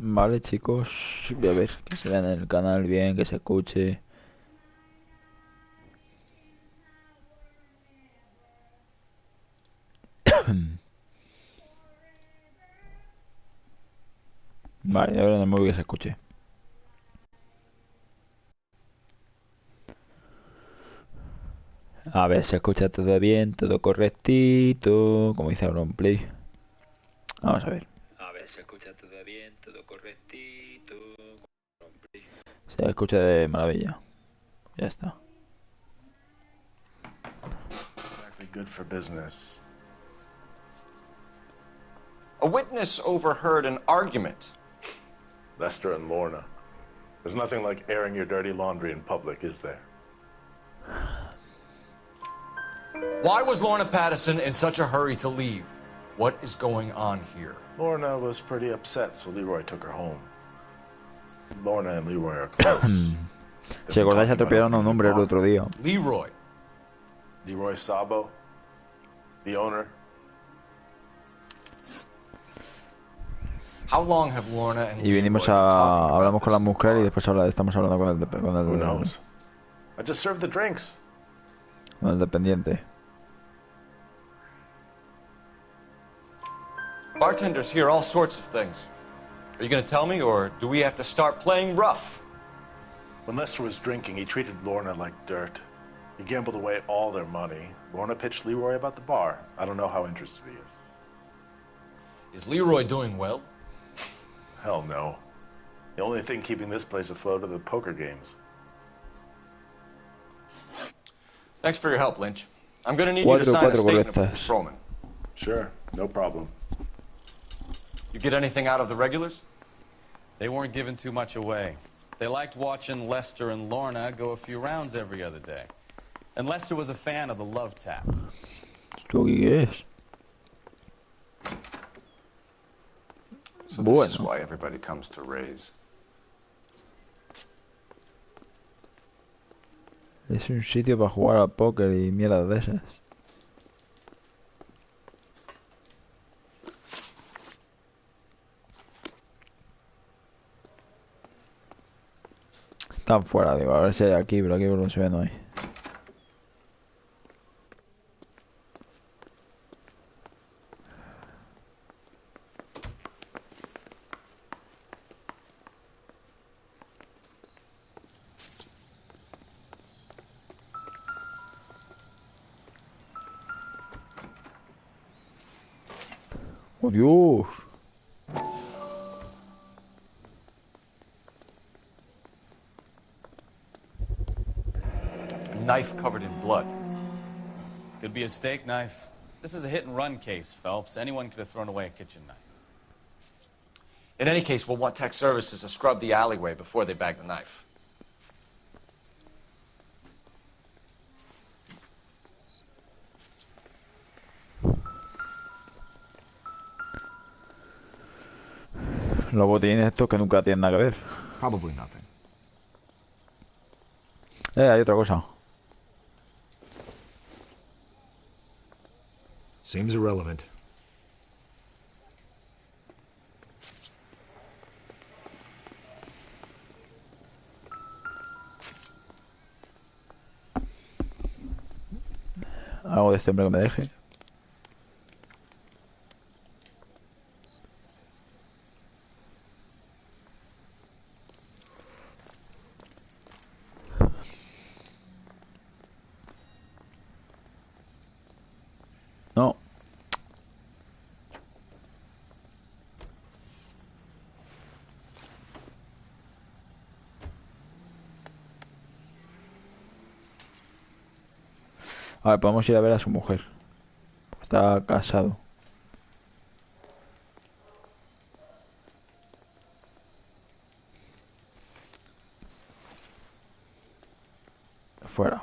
Vale, chicos, voy a ver que se vea en el canal bien, que se escuche. Vale, ahora en el móvil que se escuche. A ver, se escucha todo bien, todo correctito, como dice Play. Vamos a ver. A ver, se escucha todo bien, todo correctito. Se escucha de maravilla. Ya está. Exactly good for business. A witness overheard an argument. Lester and Lorna. There's nothing like airing your dirty laundry in public, is there? Why was Lorna Patterson in such a hurry to leave? What is going on here? Lorna was pretty upset, so Leroy took her home. Lorna and Leroy are close. Si acordáis, atropellaron a un hombre el otro día. Leroy. Leroy Sabo, the owner. How long have Lorna and Y venimos Leroy been a... talking about Hablamos con la this in the mujer y bar? después estamos hablando con Who knows? I just served the drinks. con el dependiente. Bartenders hear all sorts of things. Are you going to tell me, or do we have to start playing rough? When Lester was drinking, he treated Lorna like dirt. He gambled away all their money. Lorna pitched Leroy about the bar. I don't know how interested he is. Is Leroy doing well? Hell no. The only thing keeping this place afloat are the poker games. Thanks for your help, Lynch. I'm going to need you to sign a statement from patrolman. Sure, no problem. You get anything out of the regulars? They weren't giving too much away. They liked watching Lester and Lorna go a few rounds every other day. And Lester was a fan of the love tap. ¿Esto qué es? So this is why everybody comes to Ray's. Es un sitio para jugar al póker y mierda de esas. Están fuera, digo, a ver si hay aquí, pero aquí no se ve, no hay. ¡Oh, Dios! A knife covered in blood. Could be a steak knife. This is a hit-and-run case, Phelps. Anyone could have thrown away a kitchen knife. In any case, we'll want tech services to scrub the alleyway before they bag the knife. Los botines estos que nunca tienen nada que ver. Probably nothing. Hay otra cosa. Seems irrelevant. Algo de este hombre que me deje. No. A ver, podemos ir a ver a su mujer. Está casado. Fuera.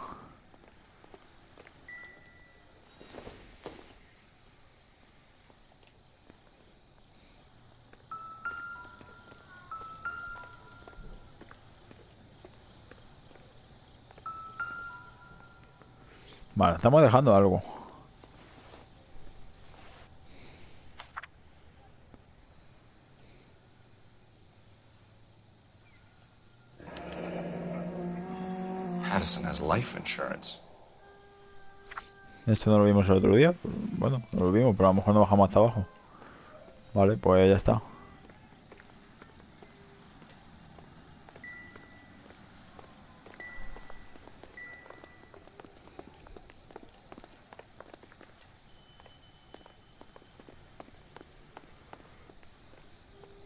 Vale, estamos dejando algo. Patterson has life insurance. Esto no lo vimos el otro día. Bueno, no lo vimos, pero a lo mejor no bajamos hasta abajo. Vale, pues ya está.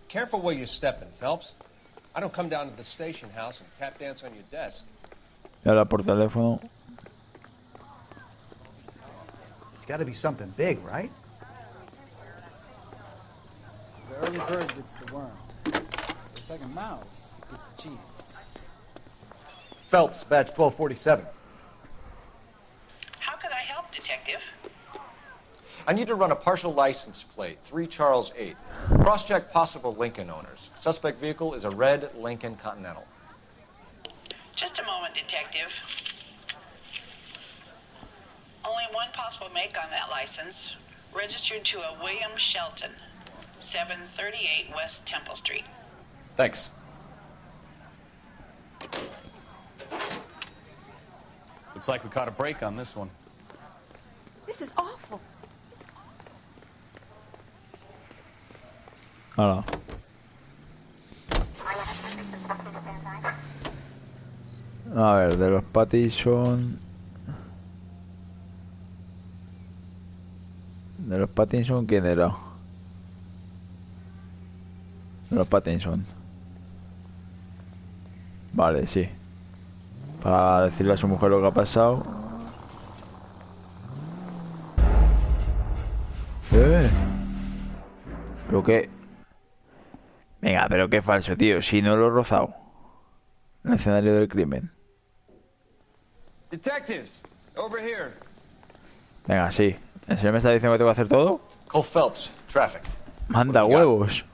Careful where you're stepping, Phelps. I don't come down to the station house and tap dance on your desk. Y ahora por teléfono. It's got to be something big, right? The early bird gets the worm. The second mouse gets the cheese. Phelps, badge 1247. How can I help, Detective? I need to run a partial license plate, 3 Charles 8. Cross-check possible Lincoln owners. Suspect vehicle is a red Lincoln Continental. Just a moment, Detective. Only one possible make on that license. Registered to a William Shelton, 738 West Temple Street. Thanks. Looks like we caught a break on this one. This is awful. Ahora. A ver, de los Pattinson. De los Pattinson, ¿quién era? De los Pattinson. Vale, sí. Para decirle a su mujer lo que ha pasado. ¿Pero qué? Venga, pero qué falso, tío. Si no lo he rozado. El escenario del crimen. Detectives, over here. Venga, sí. ¿El señor me está diciendo que tengo que hacer todo? Cole Phelps, traffic. Manda huevos.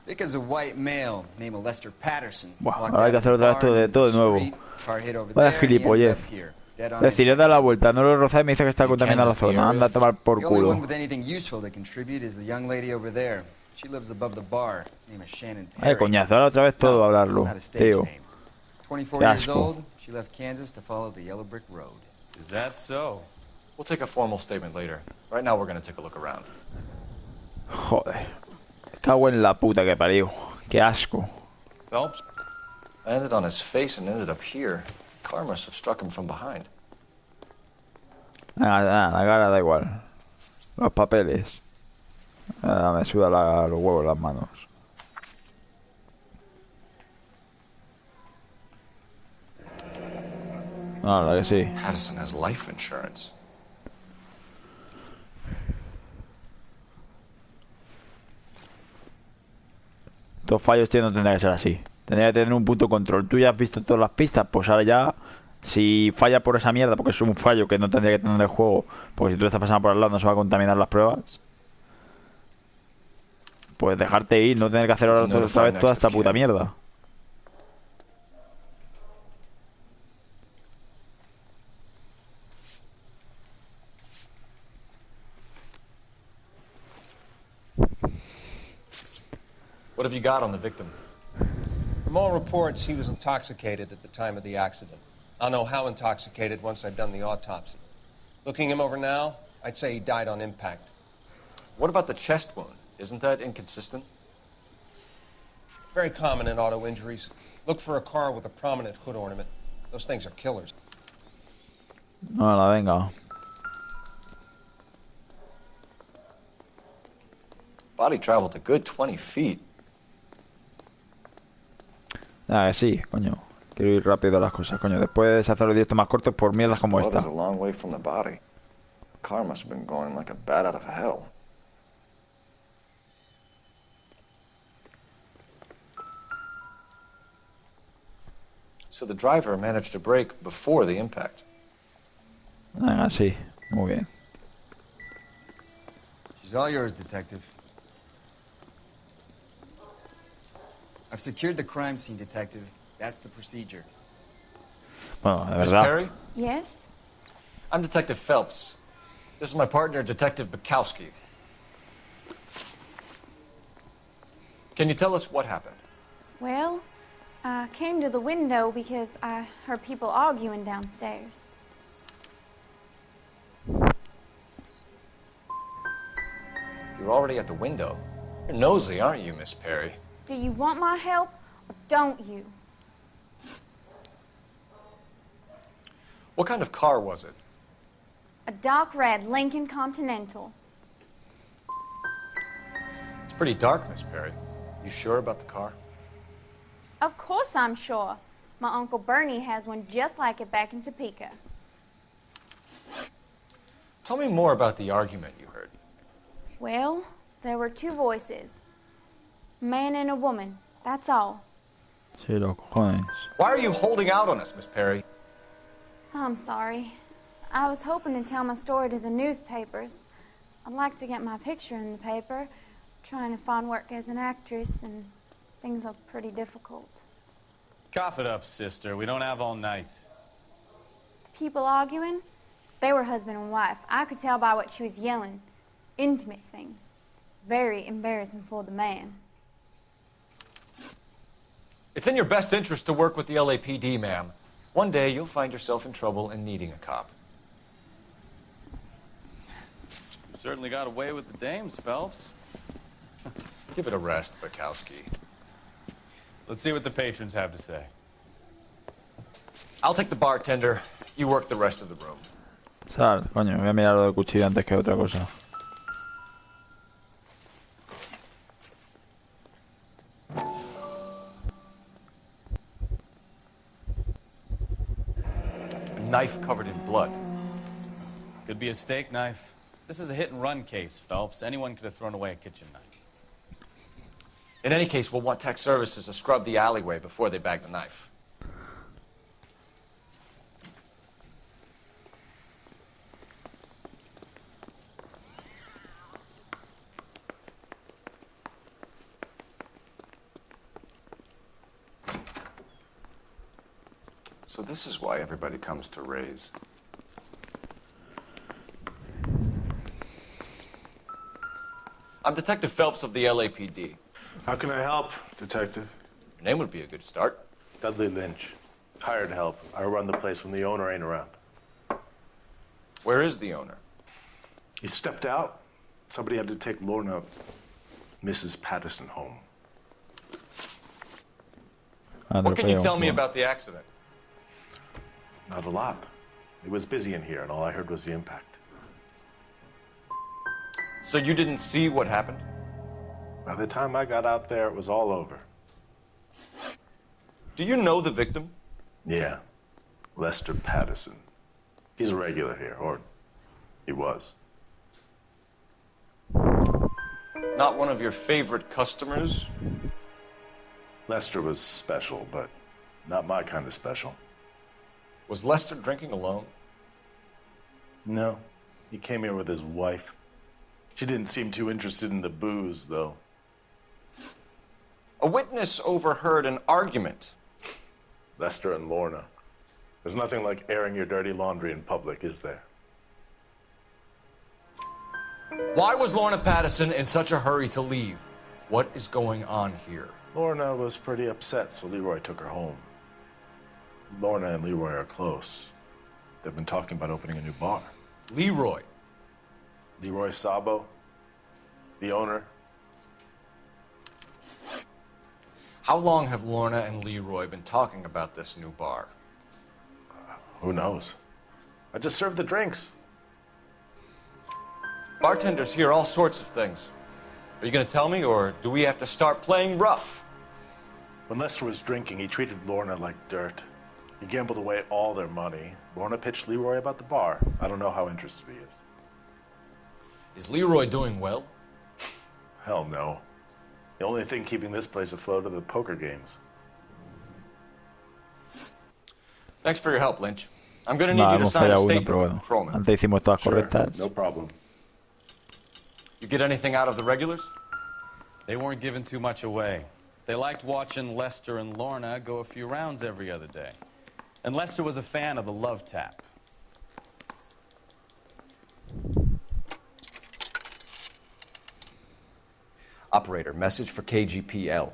Thick as a white male named Lester Patterson. Buah, ahora hay que hacer otra vez todo de nuevo. Vaya gilipollez. Es decir, le da la vuelta, no lo roza y me dice que está contaminada la zona. Anda a tomar por culo. Coñazo, ahora otra vez todo a hablarlo, tío. Qué asco. Is that so? We'll take a formal statement later. Right now we're going to take a look around. Joder. Cago en la puta que parió. Qué asco. Phelps? I ended on his face and ended up here. Car must have struck him from behind. La cara da igual. Los papeles. Me suda los huevos las manos. La que sí. Patterson has life insurance. Estos fallos, tío, no tendría que ser así. Tendría que tener un punto de control. Tú ya has visto todas las pistas, pues ahora ya... Si falla por esa mierda, porque es un fallo que no tendría que tener el juego, porque si tú estás pasando por al lado no se va a contaminar las pruebas, pues dejarte ir, no tener que hacer ahora otra vez toda esta puta mierda. What have you got on the victim? From all reports, he was intoxicated at the time of the accident. I'll know how intoxicated once I've done the autopsy. Looking him over now, I'd say he died on impact. What about the chest wound? Isn't that inconsistent? Very common in auto injuries. Look for a car with a prominent hood ornament. Those things are killers. Hola, venga. Body traveled a good 20 feet. Sí, coño. Quiero ir rápido a las cosas, coño. Después hacer los directos más cortos por mierdas como esta. Car must have been going like a bat out of hell. So the driver managed to brake before the impact. Venga, sí. Muy bien. She's all yours, Detective. I've secured the crime scene, Detective. That's the procedure. Bueno, de Miss verdad. Perry? Yes? I'm Detective Phelps. This is my partner, Detective Bukowski. Can you tell us what happened? Well, I came to the window because I heard people arguing downstairs. You're already at the window. You're nosy, aren't you, Miss Perry? Do you want my help, or don't you? What kind of car was it? A dark red Lincoln Continental. It's pretty dark, Miss Perry. You sure about the car? Of course I'm sure. My Uncle Bernie has one just like it back in Topeka. Tell me more about the argument you heard. Well, there were two voices. A man and a woman, that's all. Sí, los cojones. Why are you holding out on us, Miss Perry? I'm sorry. I was hoping to tell my story to the newspapers. I'd like to get my picture in the paper. Trying to find work as an actress, and things look pretty difficult. Cough it up, sister. We don't have all night. People arguing? They were husband and wife. I could tell by what she was yelling. Intimate things. Very embarrassing for the man. It's in your best interest to work with the LAPD, ma'am. One day you'll find yourself in trouble and needing a cop. You certainly got away with the dames, Phelps. Give it a rest, Bukowski. Let's see what the patrons have to say. I'll take the bartender. You work the rest of the room. Sal, coño, voy a mirar lo del cuchillo antes que otra cosa. A knife covered in blood. Could be a steak knife. This is a hit-and-run case, Phelps. Anyone could have thrown away a kitchen knife. In any case, we'll want tech services to scrub the alleyway before they bag the knife. So this is why everybody comes to Ray's. I'm Detective Phelps of the LAPD. How can I help, Detective? Your name would be a good start. Dudley Lynch. Hired help. I run the place when the owner ain't around. Where is the owner? He stepped out. Somebody had to take Lorna, Mrs. Patterson, home. What can you tell me about the accident? Not a lot. It was busy in here, and all I heard was the impact. So you didn't see what happened? By the time I got out there, it was all over. Do you know the victim? Yeah. Lester Patterson. He's a regular here, or he was. Not one of your favorite customers? Lester was special, but not my kind of special. Was Lester drinking alone? No. He came here with his wife. She didn't seem too interested in the booze, though. A witness overheard an argument. Lester and Lorna. There's nothing like airing your dirty laundry in public, is there? Why was Lorna Patterson in such a hurry to leave? What is going on here? Lorna was pretty upset, so Leroy took her home. Lorna and Leroy are close. They've been talking about opening a new bar. Leroy? Leroy Sabo, the owner. How long have Lorna and Leroy been talking about this new bar? Who knows? I just served the drinks. Bartenders hear all sorts of things. Are you going to tell me, or do we have to start playing rough? When Lester was drinking, he treated Lorna like dirt. He gambled away all their money. Lorna pitched Leroy about the bar. I don't know how interested he is. Is Leroy doing well? Hell no. The only thing keeping this place afloat are the poker games. Thanks for your help, Lynch. I'm going to need you to sign a statement with patrolman. Antes hicimos todas correctas. No problem. You get anything out of the regulars? They weren't giving too much away. They liked watching Lester and Lorna go a few rounds every other day. And Lester was a fan of the love tap. Operator, message for KGPL.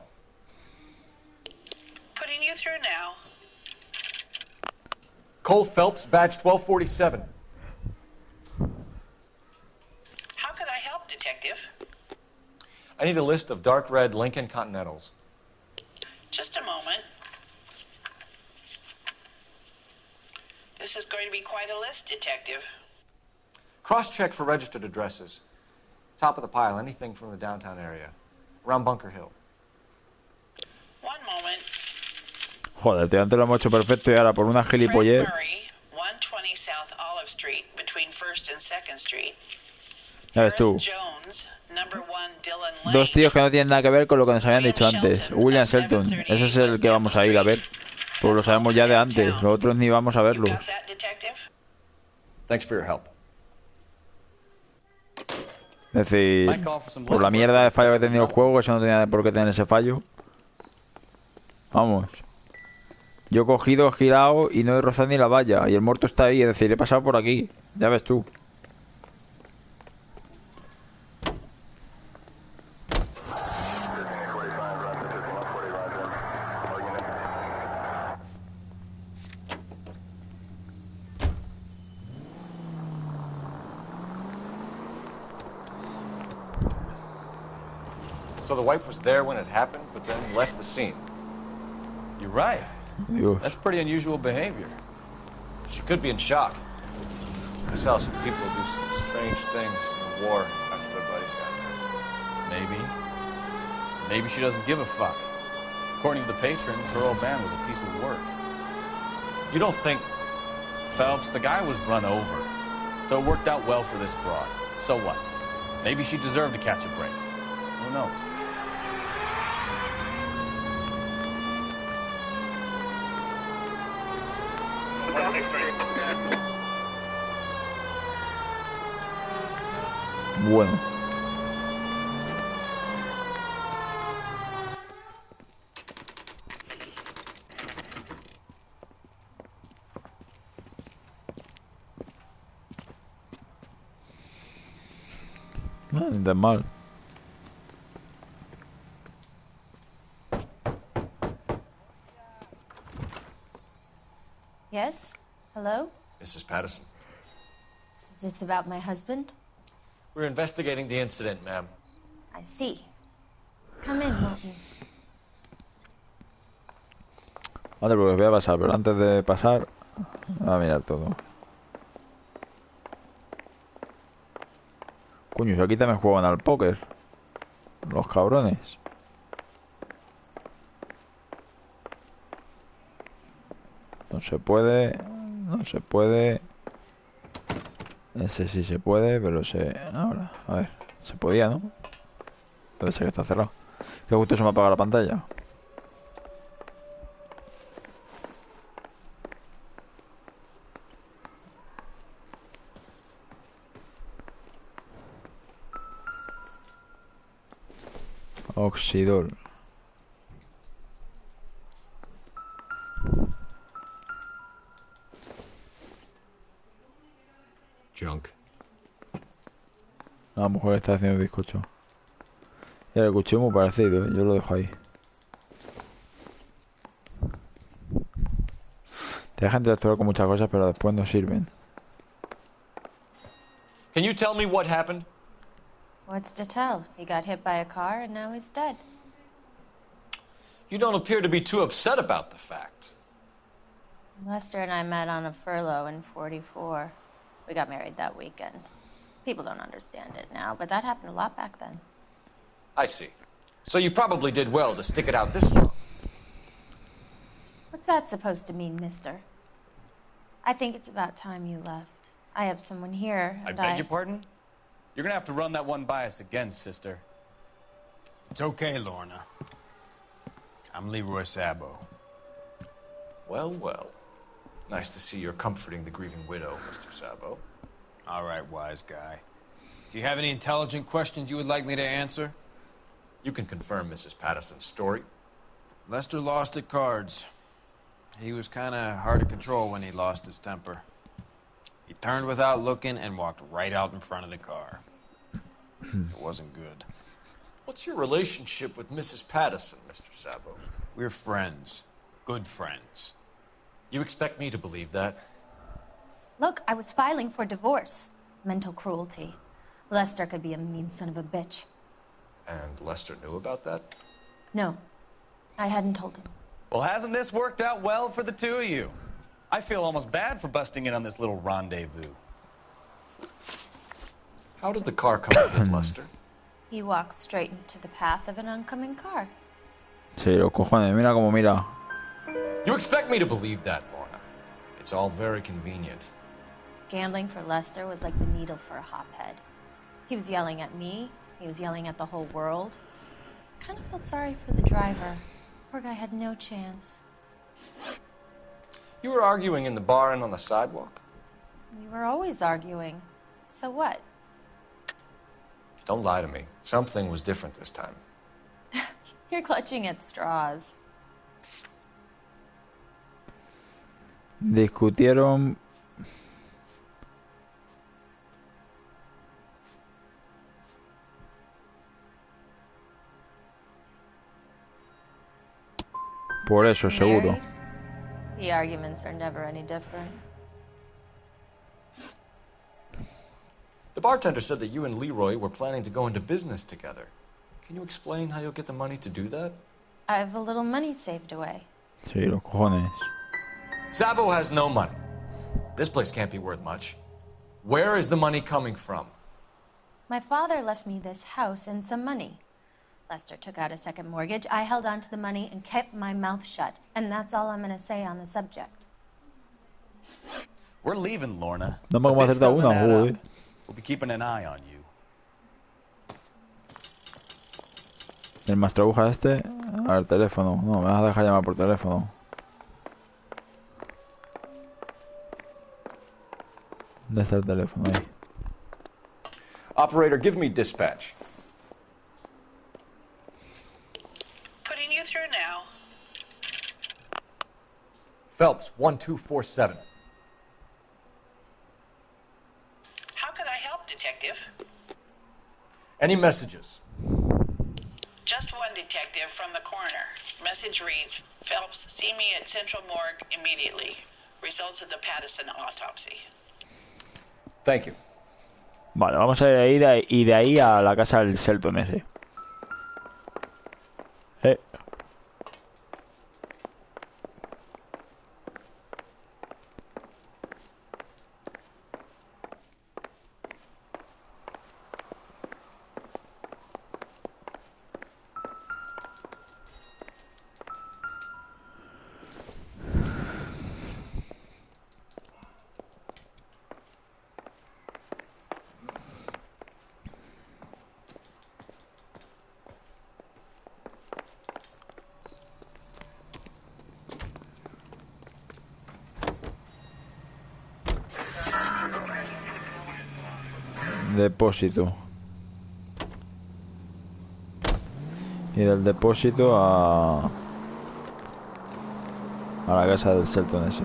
Putting you Cole Phelps, badge 1247. How could I help, Detective? I need a list of dark red Lincoln Continentals. Just a moment. This is going to be quite a list, Detective. Cross-check for registered addresses. Top of the pile, anything from the downtown area. Around Bunker Hill. One moment. Joder, tío, antes lo hemos hecho perfecto y ahora por una gilipollez. 120 South Olive Street, between 1st and 2nd Street. Ya ves tú. Dos tíos que no tienen nada que ver con lo que nos habían dicho antes. William Shelton. Ese es el que vamos a ir a ver. Pues lo sabemos ya de antes. Los otros ni vamos a verlos. Thanks for your help. Es decir, por la mierda de fallo que ha tenido el juego, eso no tenía por qué tener ese fallo. Vamos. Yo he cogido, he girado y no he rozado ni la valla. Y el muerto está ahí, es decir, he pasado por aquí. Ya ves tú. So the wife was there when it happened, but then left the scene. You're right. Dios. That's pretty unusual behavior. She could be in shock. I saw some people do some strange things in the war after their buddies got hurt. Maybe. Maybe she doesn't give a fuck. According to the patrons, her old man was a piece of work. You don't think... Phelps, the guy was run over. So it worked out well for this broad. So what? Maybe she deserved to catch a break. Who knows? Bueno. No, ni tan mal. Yes? Hello? Mrs. Patterson. Is this about my husband? We're investigating the incident, ma'am. I see. Come in, Martin. No te preocupes, voy a pasar, pero antes de pasar, voy a mirar todo. Coño, si aquí también juegan al póker. Los cabrones. No se puede. No se puede. Ese sí se puede, pero se... Ahora, a ver. Se podía, ¿no? Debe ser que está cerrado. Que justo se me ha apagado la pantalla. Oxidol. Junk. La mujer está haciendo bizcocho. Y el cuchillo muy parecido, ¿eh? Yo lo dejo ahí. Te dejan interactuar con muchas cosas, pero después no sirven. Can you tell me what happened? What's to tell? He got hit by a car and now he's dead. You don't appear to be too upset about the fact. Lester and I met on a furlough in '44. We got married that weekend. People don't understand it now, but that happened a lot back then. I see. So you probably did well to stick it out this long. What's that supposed to mean, mister? I think it's about time you left. I have someone here, I and beg your pardon? You're gonna have to run that one by us again, sister. It's okay, Lorna. I'm Leroy Sabo. Well, well. Nice to see you're comforting the grieving widow, Mr. Sabo. All right, wise guy. Do you have any intelligent questions you would like me to answer? You can confirm Mrs. Patterson's story. Lester lost at cards. He was kind of hard to control when he lost his temper. He turned without looking and walked right out in front of the car. It wasn't good. What's your relationship with Mrs. Patterson, Mr. Sabo? We're friends. Good friends. You expect me to believe that? Look, I was filing for divorce. Mental cruelty. Lester could be a mean son of a bitch. And Lester knew about that? No, I hadn't told him. Well, hasn't this worked out well for the two of you? I feel almost bad for busting in on this little rendezvous. How did the car come to hit Lester? He walked straight into the path of an oncoming car. Sí, los cojones, mira como mira. You expect me to believe that, Lorna? It's all very convenient. Gambling for Lester was like the needle for a hophead. He was yelling at me. He was yelling at the whole world. I kind of felt sorry for the driver. Poor guy had no chance. You were arguing in the bar and on the sidewalk? We were always arguing. So what? Don't lie to me. Something was different this time. You're clutching at straws. Discutieron. Por eso, seguro. Married? The arguments are never any different. The bartender said that you and Leroy were planning to go into business together. Can you explain how you'll get the money to do that? I have a little money saved away. Sí, los cojones. Sabo has no money. This place can't be worth much. Where is the money coming from? My father left me this house and some money. Lester took out a second mortgage. I held on to the money and kept my mouth shut. And that's all I'm going to say on the subject. We're leaving, Lorna. No me vamos a hacer una, joder. We'll be keeping an eye on you. El mastrabuja este al teléfono. No, me vas a dejar llamar por teléfono. ¿Dónde está el teléfono ahí? Operator, give me dispatch. Putting you through now. Phelps, 1247. How could I help, Detective? Any messages? Just one detective from the coroner. Message reads, Phelps, see me at Central Morgue immediately. Results of the Pattison autopsy. Thank you. Vale, vamos a ir de ahí, y de ahí a la casa del Shelton ese. Depósito. Y del depósito a la casa del Shelton ese.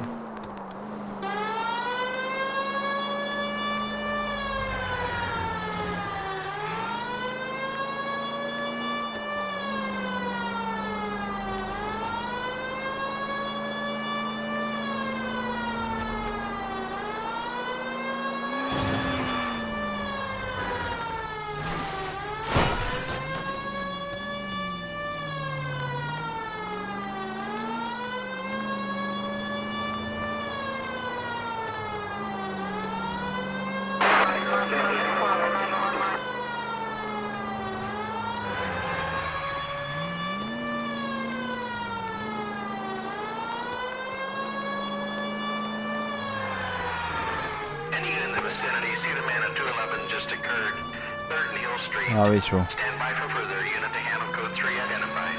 Aviso. Stand by for further. Unit to handle code 3 identified.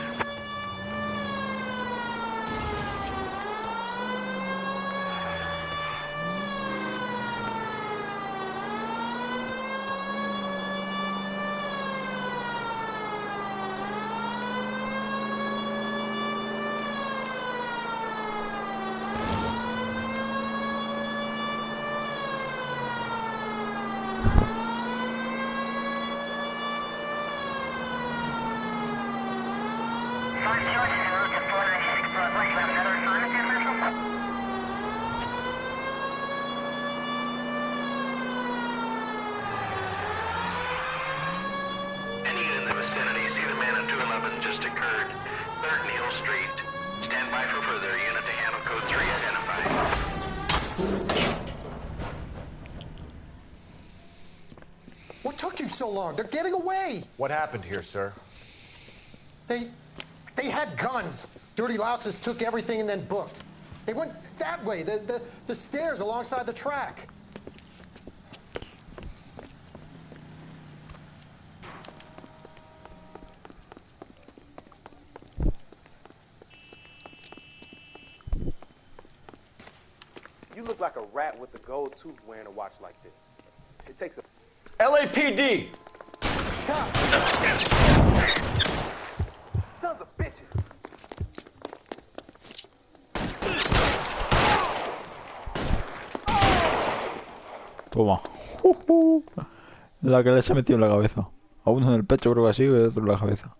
occurred. 3rd Neal Street. Stand by for further. Unit to handle code 3 identified. What took you so long? They're getting away. What happened here, sir? They had guns. Dirty louses took everything and then booked. They went that way, the stairs alongside the track. You look like a rat with a gold tooth wearing a watch like this. It takes a... LAPD! Sons of bitches! Toma. La que les ha metido en la cabeza. A uno en el pecho creo que así y a otro en la cabeza.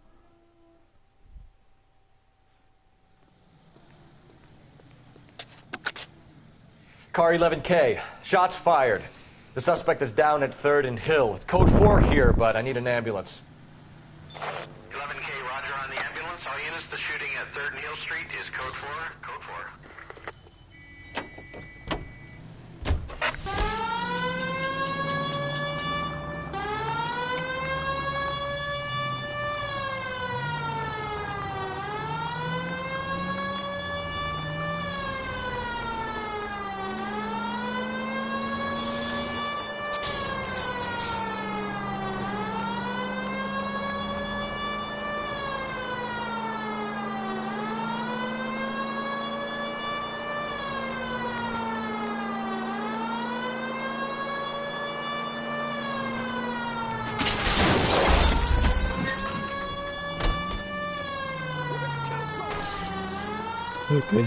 Car 11K. Shots fired. The suspect is down at 3rd and Hill. It's code 4 here, but I need an ambulance. 11K, roger on the ambulance. All units, the shooting at 3rd Neal Street is code 4. Code 4. Okay.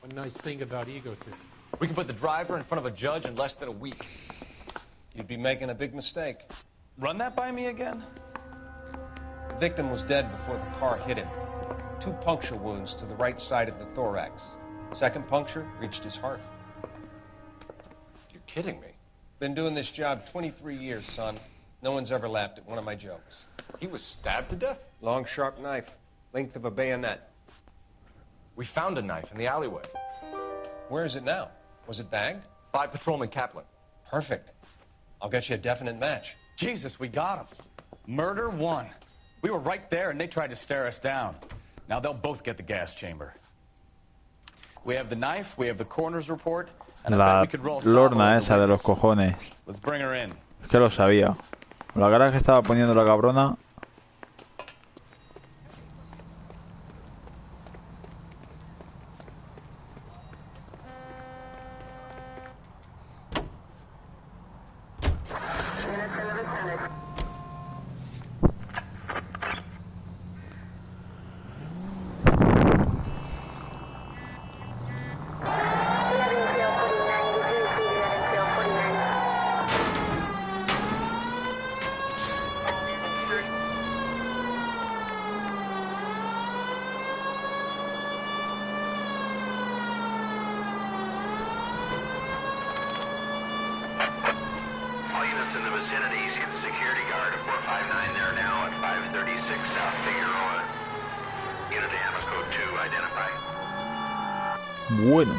One nice thing about egotism. We can put the driver in front of a judge in less than a week. You'd be making a big mistake. Run that by me again? The victim was dead before the car hit him. 2 puncture wounds to the right side of the thorax. Second puncture reached his heart. You're kidding me. Been doing this job 23 years, son. No one's ever laughed at one of my jokes. He was stabbed to death? Long, sharp knife. Length of a bayonet. We found a knife in the alleyway. Where is it now? Was it bagged? By Patrolman Kaplan. Perfect. I'll get you a definite match. Jesus, we got him. Murder 1. We were right there and they tried to stare us down. Now they'll both get the gas chamber. We have the knife, we have the coroner's report, and I bet we could roll Lorna esa de los cojones. Let's bring her in. Es que lo sabía. Con la cara que estaba poniendo la cabrona. Bueno.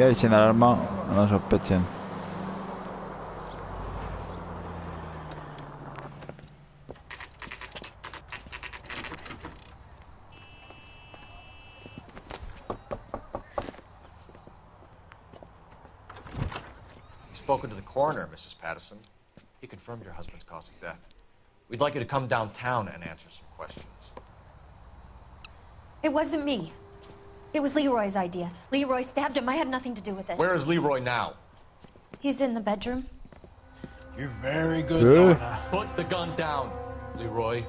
Voy a ir sin alarma, no sospechen. Spoken to the coroner, Mrs. Patterson. He confirmed your husband's cause of death. We'd like you to come downtown and answer some questions. It wasn't me. It was Leroy's idea. Leroy stabbed him. I had nothing to do with it. Where is Leroy now? He's in the bedroom. You're very good, Lorna. Put the gun down, Leroy.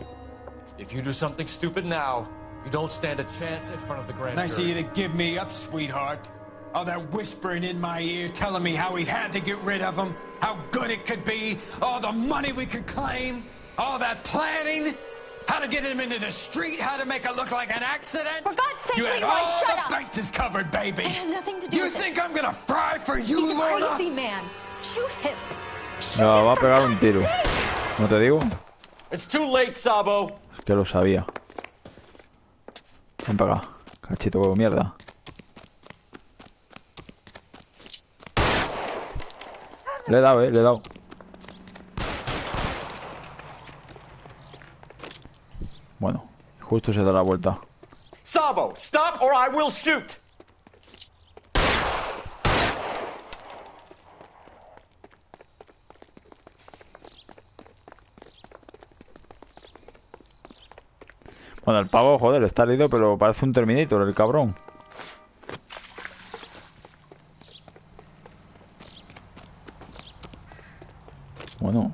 If you do something stupid now, you don't stand a chance in front of the grand jury. Nice of you to give me up, sweetheart. All that whispering in my ear, telling me how we had to get rid of him, how good it could be, all the money we could claim, all that planning, how to get him into the street, how to make it look like an accident. For God's sake, you had Leroy, all shut the up. bases covered, baby. I had nothing to do with it. You think I'm gonna fry for you, He's Lorna? a crazy man. Shoot him. No, va a pegar un tiro. ¿No te digo? It's too late, Sabo. Es que lo sabía. Ven para acá, cachito de mierda. Le he dado, le he dado. Bueno, justo se da la vuelta. Sabo, stop or I will shoot. Bueno, el pavo, joder, está herido, pero parece un Terminator, el cabrón. Bueno.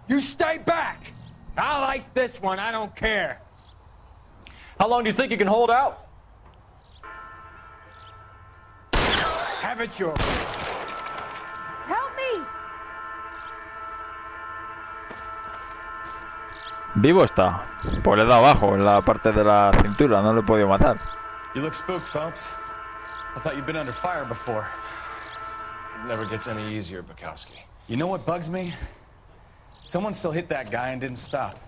You stay back. I'll ice this one. I don't care. How long do you think you can hold out? Have it your Help me! Vivo está. Pues le he dado abajo, en la parte de la cintura. No le he podido matar. You look spooked, Phelps. I thought you'd been under fire before. It never gets any easier, Bukowski. You know what bugs me? Someone still hit that guy and didn't stop.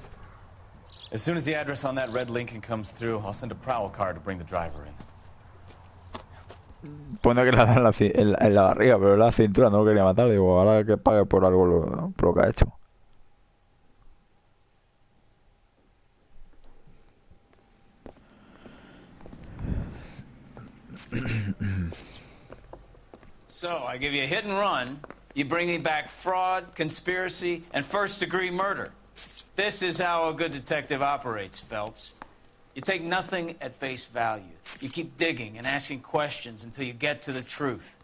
As soon as the address on that red Lincoln comes through, I'll send a prowl car to bring the driver in. Pone que le da en la barriga, pero en la cintura no lo quería matar. Digo, ahora que pague por algo por lo que ha hecho. So, I give you a hit and run, you bring me back fraud, conspiracy, and first-degree murder. This is how a good detective operates, Phelps. You take nothing at face value. You keep digging and asking questions until you get to the truth.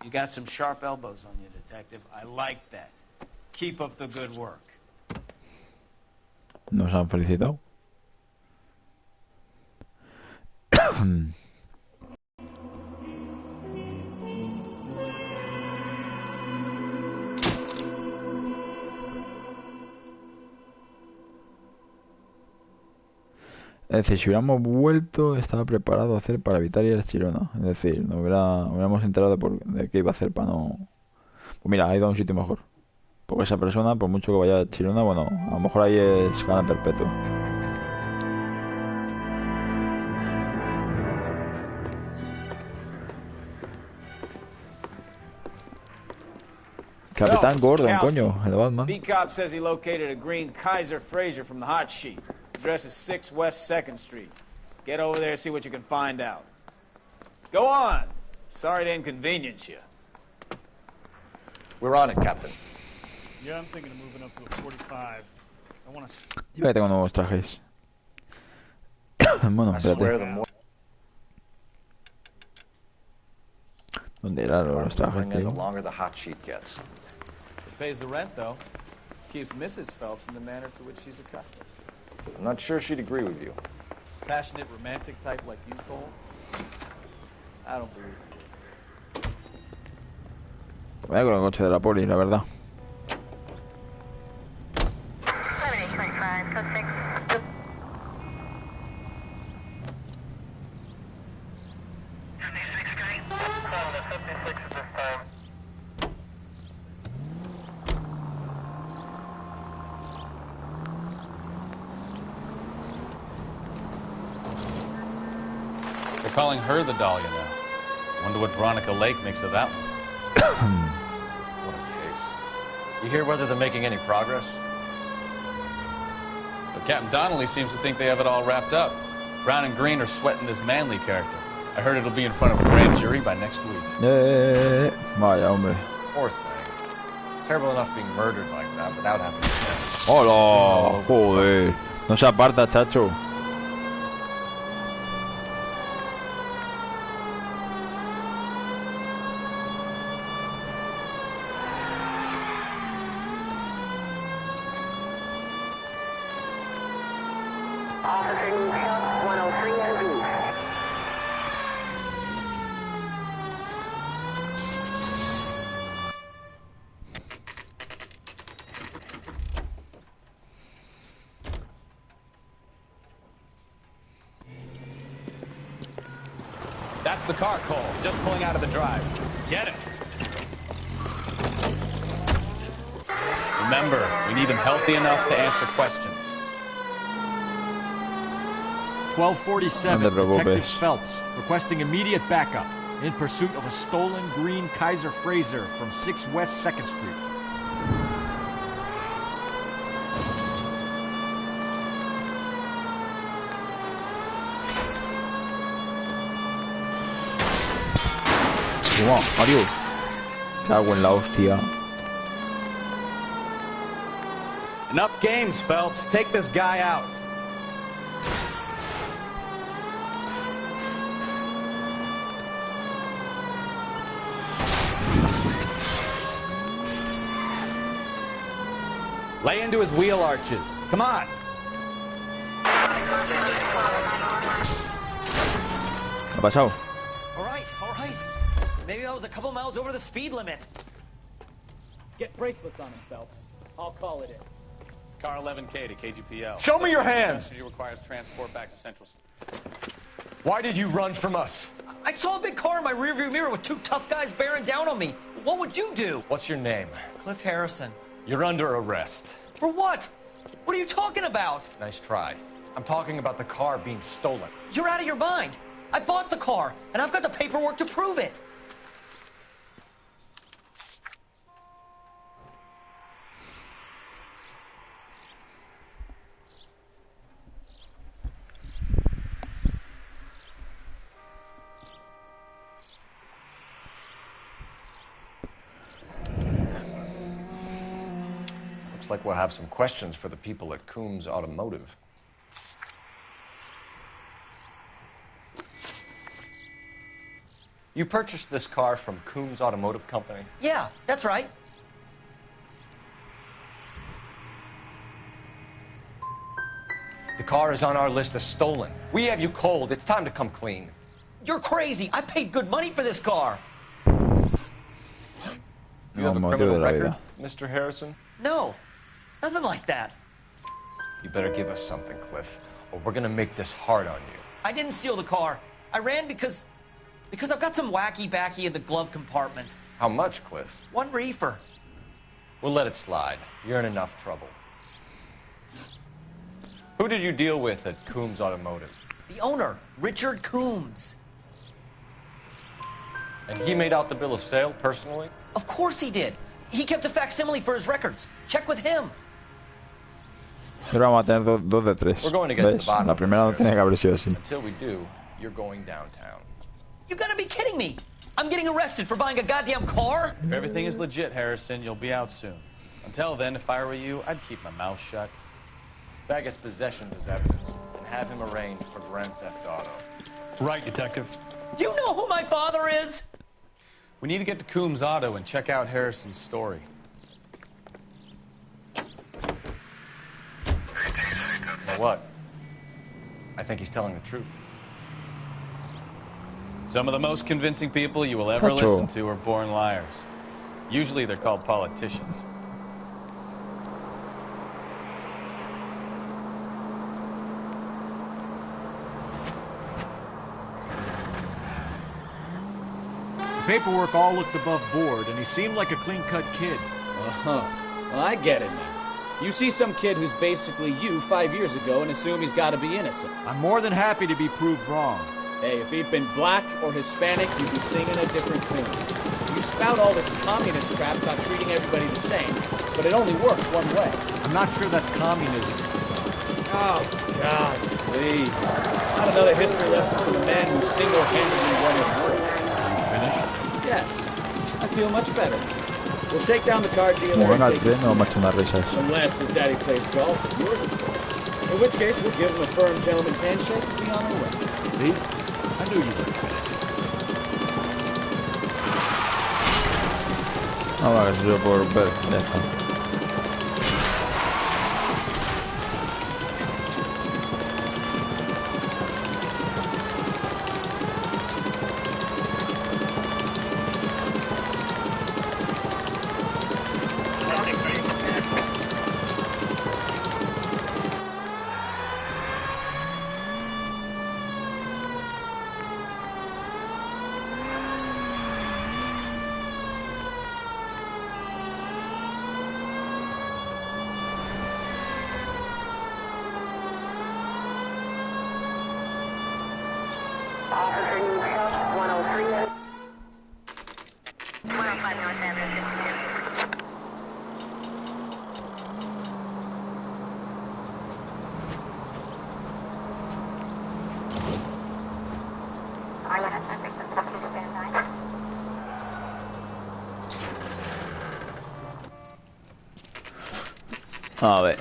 You got some sharp elbows on you, detective. I like that. Keep up the good work. Nos han felicitado. Es decir, si hubiéramos vuelto, estaba preparado a hacer para evitar ir a Chirona. Es decir, no hubiéramos enterado de qué iba a hacer para no... Pues mira, ha ido a un sitio mejor. Porque esa persona, por mucho que vaya a Chirona, bueno, a lo mejor ahí es gana perpetuo. Capitán Gordon, coño, el Batman. B-Cop says he located a green Kaiser Fraser from the hot sheet. Address is 6 West 2nd Street. Get over there, see what you can find out. Go on. Sorry to inconvenience you. We're on it, Captain. Yeah, I'm thinking of moving up to a 45. I want to... Yo que tengo nuevos trajes. Bueno, espérate. ¿Dónde eran los trajes, tío? The longer the hot sheet gets. It pays the rent, though. Keeps Mrs. Phelps in the manner to which she's accustomed. I'm not sure she'd agree with you. Passionate, romantic type like you, Cole? I don't believe it. Vaya con el coche de la poli, la verdad. They're calling her the Dahlia now. Wonder what Veronica Lake makes of that one. What a case. You hear whether they're making any progress? But Captain Donnelly seems to think they have it all wrapped up. Brown and Green are sweating this Manley character. I heard it'll be in front of a grand jury by next week. Vaya, hombre. Poor thing. Terrible enough being murdered like that without having to death. Hola, joder. No se aparta, chacho. That's the car, Cole. Just pulling out of the drive. Get it. Remember, we need him healthy enough to answer questions. 1247, Detective Phelps, requesting immediate backup in pursuit of a stolen green Kaiser Frazer from 6 West 2nd Street. Wow, adiós. Cago en la hostia. Enough games, Phelps. Take this guy out. Lay into his wheel arches. Come on. ¿Qué ha pasado? All right. Maybe I was a couple miles over the speed limit. Get bracelets on him, Phelps. I'll call it in. Car 11K to KGPL. Show me your hands! Requires transport back to Central. Why did you run from us? I saw a big car in my rearview mirror with 2 tough guys bearing down on me. What would you do? What's your name? Cliff Harrison. You're under arrest. For what? What are you talking about? Nice try. I'm talking about the car being stolen. You're out of your mind. I bought the car, and I've got the paperwork to prove it. Looks like we'll have some questions for the people at Coombs Automotive. You purchased this car from Coombs Automotive Company? Yeah, that's right. The car is on our list as stolen. We have you cold. It's time to come clean. You're crazy. I paid good money for this car. You have a criminal record, Mr. Harrison? No, nothing like that. You better give us something, Cliff, or we're gonna make this hard on you. I didn't steal the car. I ran because I've got some wacky backy in the glove compartment. How much, Cliff? 1 reefer. We'll let it slide. You're in enough trouble. Who did you deal with at Coombs Automotive? The owner, Richard Coombs. And he made out the bill of sale personally? Of course he did. He kept a facsimile for his records. Check with him. Ahora vamos a tener dos de tres. We're going to get to the ¿Ves? bottom La of primera no this, tiene que haber sido así. Until we do, you're going downtown. You gotta be kidding me. I'm getting arrested for buying a goddamn car? If everything is legit, Harrison, you'll be out soon. Until then, if I were you, I'd keep my mouth shut. Bag his possessions as evidence and have him arraigned for grand theft auto. Right, Detective. Do you know who my father is? We need to get to Coombs Auto and check out Harrison's story. You know what? I think he's telling the truth. Some of the most convincing people you will ever listen to are born liars. Usually they're called politicians. The paperwork all looked above board, and he seemed like a clean-cut kid. Well, I get it now. You see some kid who's basically you 5 years ago and assume he's got to be innocent. I'm more than happy to be proved wrong. Hey, if he'd been black or Hispanic, you'd be singing a different tune. You spout all this communist crap about treating everybody the same, but it only works one way. I'm not sure that's communism. Oh, God, please. Not another history lesson for the man who single-handedly won his war. You finished? Yes. I feel much better. We'll shake down the card dealer Como venga and el take tren, no vamos a echar unas risas. unless his daddy plays golf with yours, of course. In which case, we'll give him a firm gentleman's handshake and be on our way. See? I knew you were finished. No va, que se lo puedo romper. Ya está. A ver.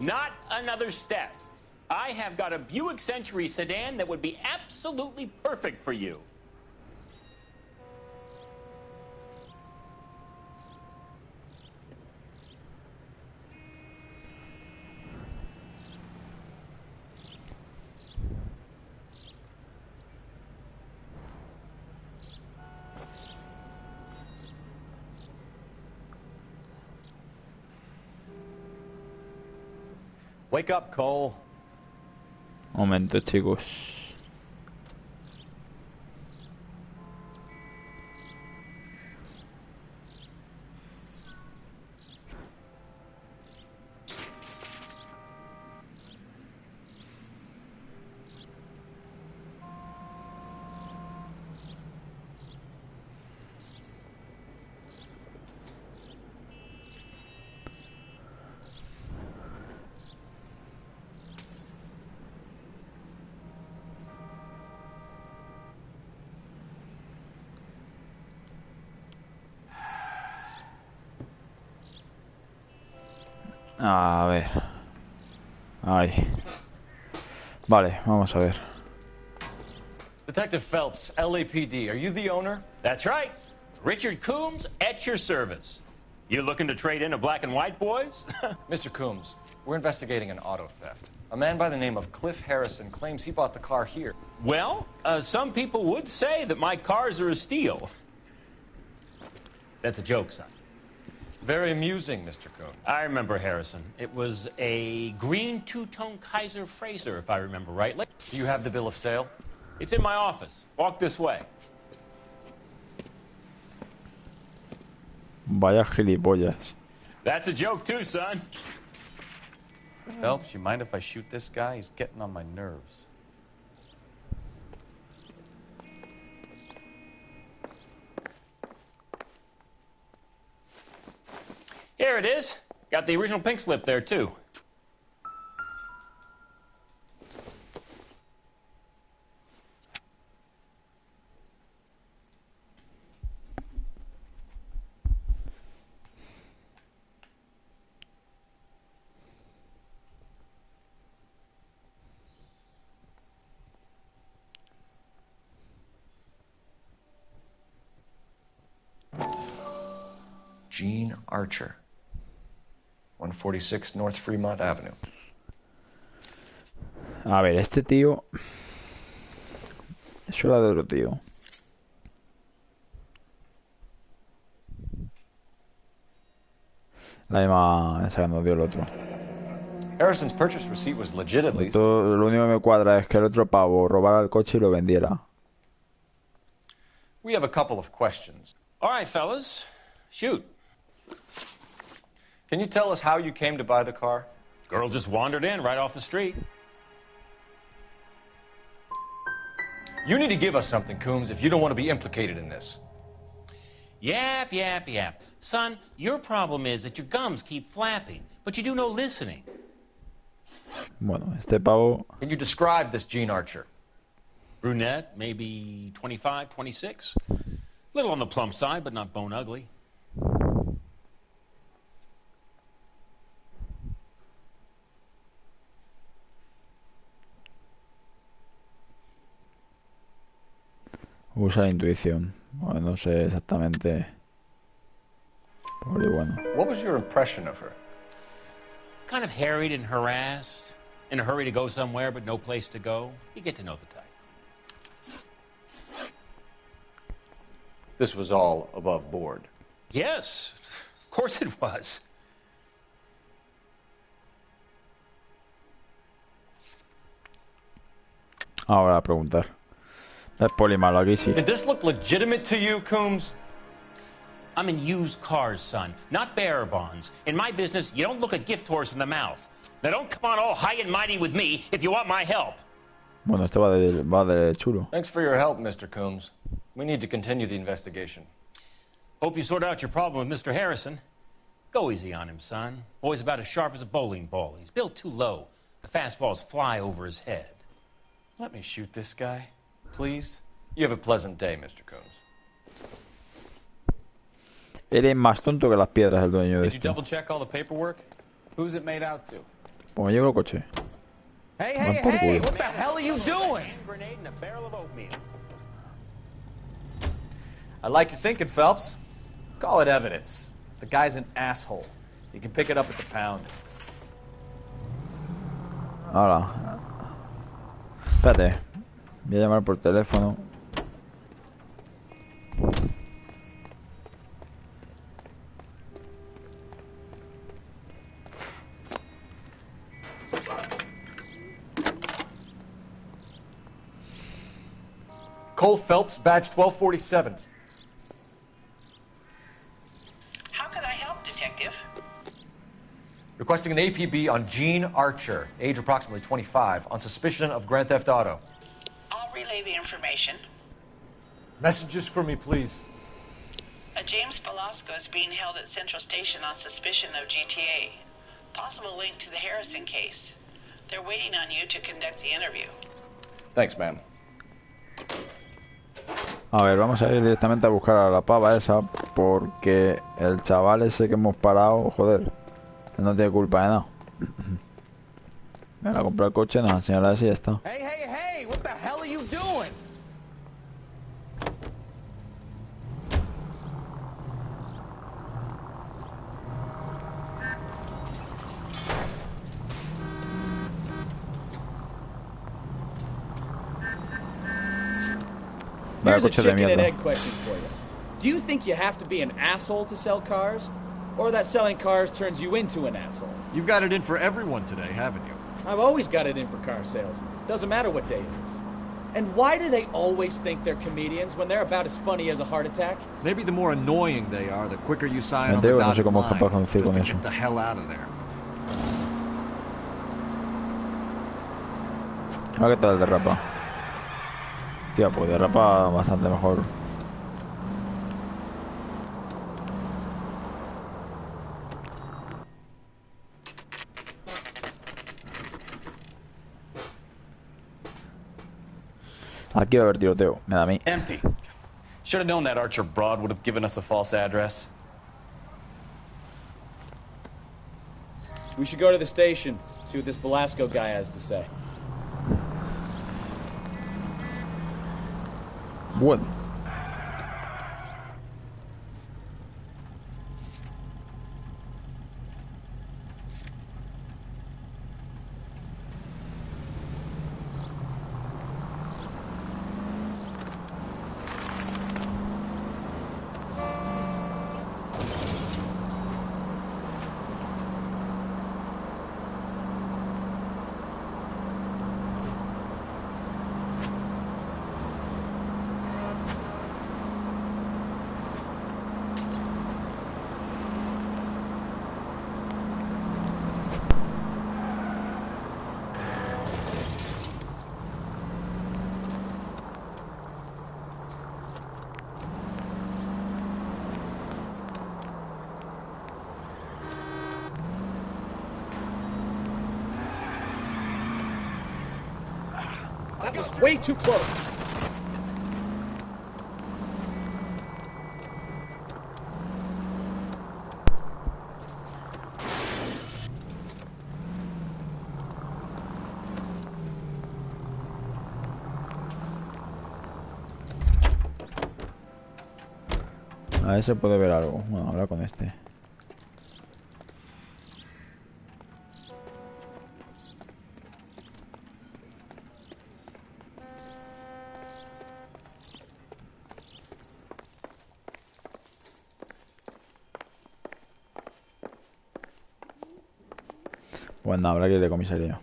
Not another step. I have got a Buick Century sedan that would be absolutely perfect for you. Wake up, Cole. Momento, chicos. A ver. Ahí. Vale, vamos a ver. Detective Phelps, LAPD, are you the owner? That's right. Richard Coombs at your service. You looking to trade in a black and white, boys? Mr. Coombs, we're investigating an auto theft. A man by the name of Cliff Harrison claims he bought the car here. Well, some people would say that my cars are a steal. That's a joke, son. Very amusing, Mr. Coombs. I remember Harrison. It was a green two-tone Kaiser Frazer, if I remember rightly. Do you have the bill of sale? It's in my office. Walk this way. Vaya gilipollas. That's a joke too, son. Phelps, you mind if I shoot this guy? He's getting on my nerves. Here it is. Got the original pink slip there, too. Gene Archer. 146 North Fremont Avenue. A ver, este tío... Eso era de otro tío. La misma... Esa que nos dio el otro. Harrison's purchase receipt was legit at least. Todo, lo único que me cuadra es que el otro pavo robara el coche y lo vendiera. We have a couple of questions. All right, fellas. Shoot. Can you tell us how you came to buy the car? Girl just wandered in right off the street. You need to give us something, Coombs, if you don't want to be implicated in this. Yap. Son, your problem is that your gums keep flapping, but you do no listening. Bueno, este pavo... Can you describe this Gene Archer? Brunette, maybe 25, 26. Little on the plump side, but not bone ugly. Usa la intuición. Bueno, no sé exactamente. Pero bueno. What was your impression of her? Kind of harried and harassed. In a hurry to go somewhere, but no place to go. You get to know the type. This was all above board. Yes, of course it was. Ahora a preguntar. Es poli malo aquí, sí. Did this look legitimate to you, Coombs? I'm in used cars, son, not bearer bonds. In my business, you don't look a gift horse in the mouth. Now don't come on all high and mighty with me if you want my help. Bueno, esto va de chulo. Thanks for your help, Mr. Coombs. We need to continue the investigation. Hope you sort out your problem with Mr. Harrison. Go easy on him, son. Boy's about as sharp as a bowling ball. He's built too low. The fastballs fly over his head. Let me shoot this guy, please. You have a pleasant day, Mr. Coombs. Eres más tonto que las piedras, el dueño de Did you double check all the paperwork? Who's it made out to? Como llevo el coche. Hey, what the hell are you doing? Grenade and a barrel of oatmeal. I like your thinking, Phelps. Call it evidence. The guy's an asshole. You can pick it up at the pound. Ahora. Espérate. Voy a llamar por teléfono. Cole Phelps, badge 1247. How can I help, Detective? Requesting an APB on Gene Archer, age approximately 25, on suspicion of Grand Theft Auto. I'll relay the information. Messages for me, please. A James Velasco is being held at Central Station on suspicion of GTA. Possible link to the Harrison case. They're waiting on you to conduct the interview. Thanks, ma'am. A ver, vamos a ir directamente a buscar a la pava esa, porque el chaval ese que hemos parado, joder, no tiene culpa de nada. Venga a comprar el coche, nos enseñará así y ya está. Hey, what the hell are you doing? Here's a chicken and egg question for you. Do you think you have to be an asshole to sell cars? Or that selling cars turns you into an asshole? You've got it in for everyone today, haven't you? I've always got it in for car salesmen. Doesn't matter what day it is. And why do they always think they're comedians when they're about as funny as a heart attack? Maybe the more annoying they are, the quicker you sign on the dotted line, just to get the hell out of there. ¿Qué tal el derrapa? Tío, pues derrapa bastante mejor. Aquí va a haber tiroteo, me da a mí. Empty. Should have known that Archer broad would have given us a false address. We should go to the station, see what this Velasco guy has to say. Bueno. That was way too close. A ver si puede ver algo. Bueno, ahora con este. Pues nada, habrá que ir de comisaría.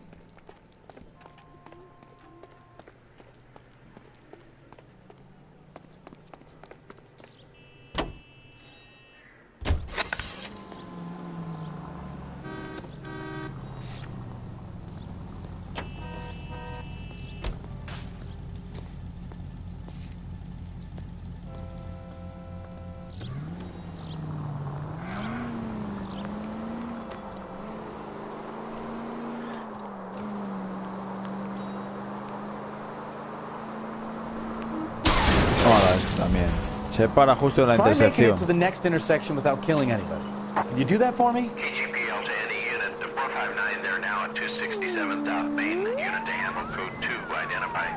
También. Se para justo en la Try making intersección. it to the next intersection without killing anybody. Can you do that for me? KGPL to any unit. The 459 there now at 267 South Main. Unit to handle code 2. Identify.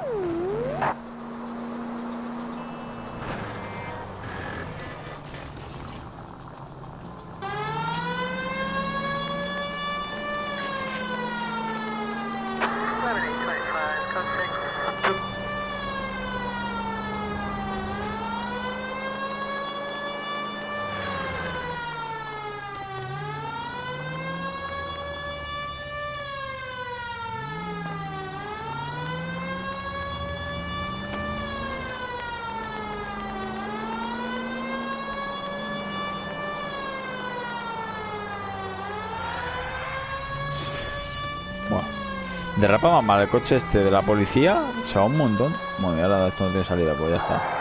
Derrapa más mal el coche este de la policía. Se va un montón. Bueno, ya ahora esto no tiene salida, pues ya está.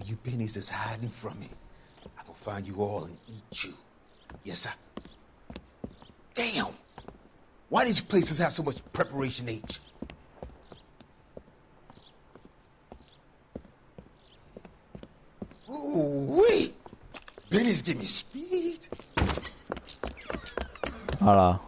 You pennies is hiding from me. I will find you all and eat you. Yes, sir. Damn! Why these places have so much preparation H? Ooh-wee! Benny's give me speed. Hola.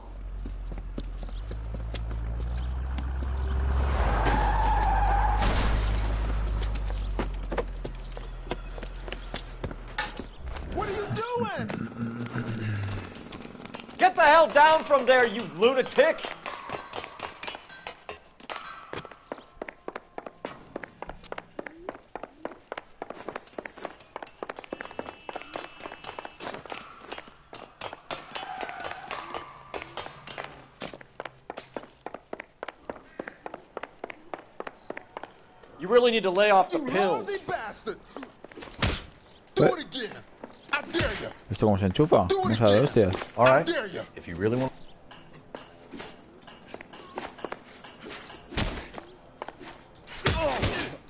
Get the hell down from there, you lunatic! You really need to lay off the pills. Bastard! Do it again. I dare you. ¿Esto cómo se enchufa? No sabe, hostias. All right. If you really want.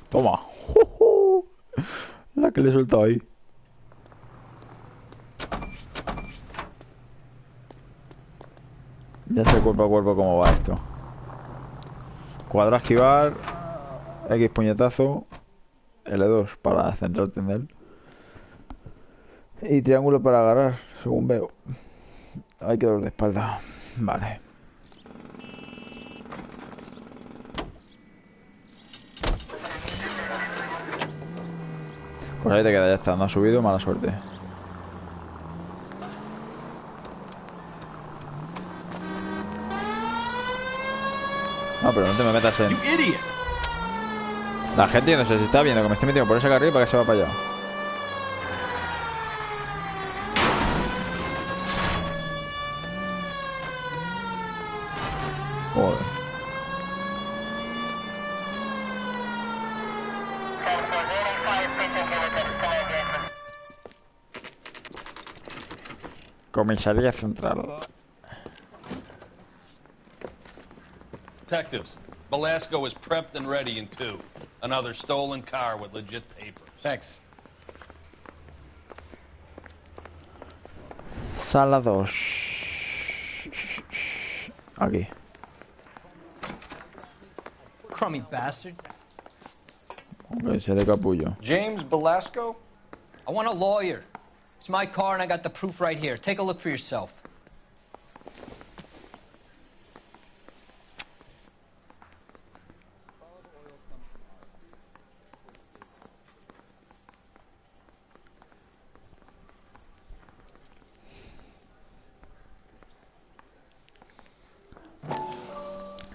Toma. La que le he soltado ahí. Ya sé cuerpo a cuerpo cómo va esto. Cuadra esquivar. X puñetazo. L2 para centrarte en él. Y triángulo para agarrar, según veo. Hay que dar de espalda. Vale. Pues ahí te queda, ya está. No ha subido, mala suerte. No, pero no te me metas en... La gente no sé si está viendo que me estoy metiendo por ese carril para que se va para allá. Joder. Comisaría Central. Detectives, Velasco is prepped and ready in 2. Another stolen car with legit papers. Thanks. Sala 2. Aquí. Crummy bastard. Ok, se le capullo. James Velasco? I want a lawyer. It's my car and I got the proof right here. Take a look for yourself.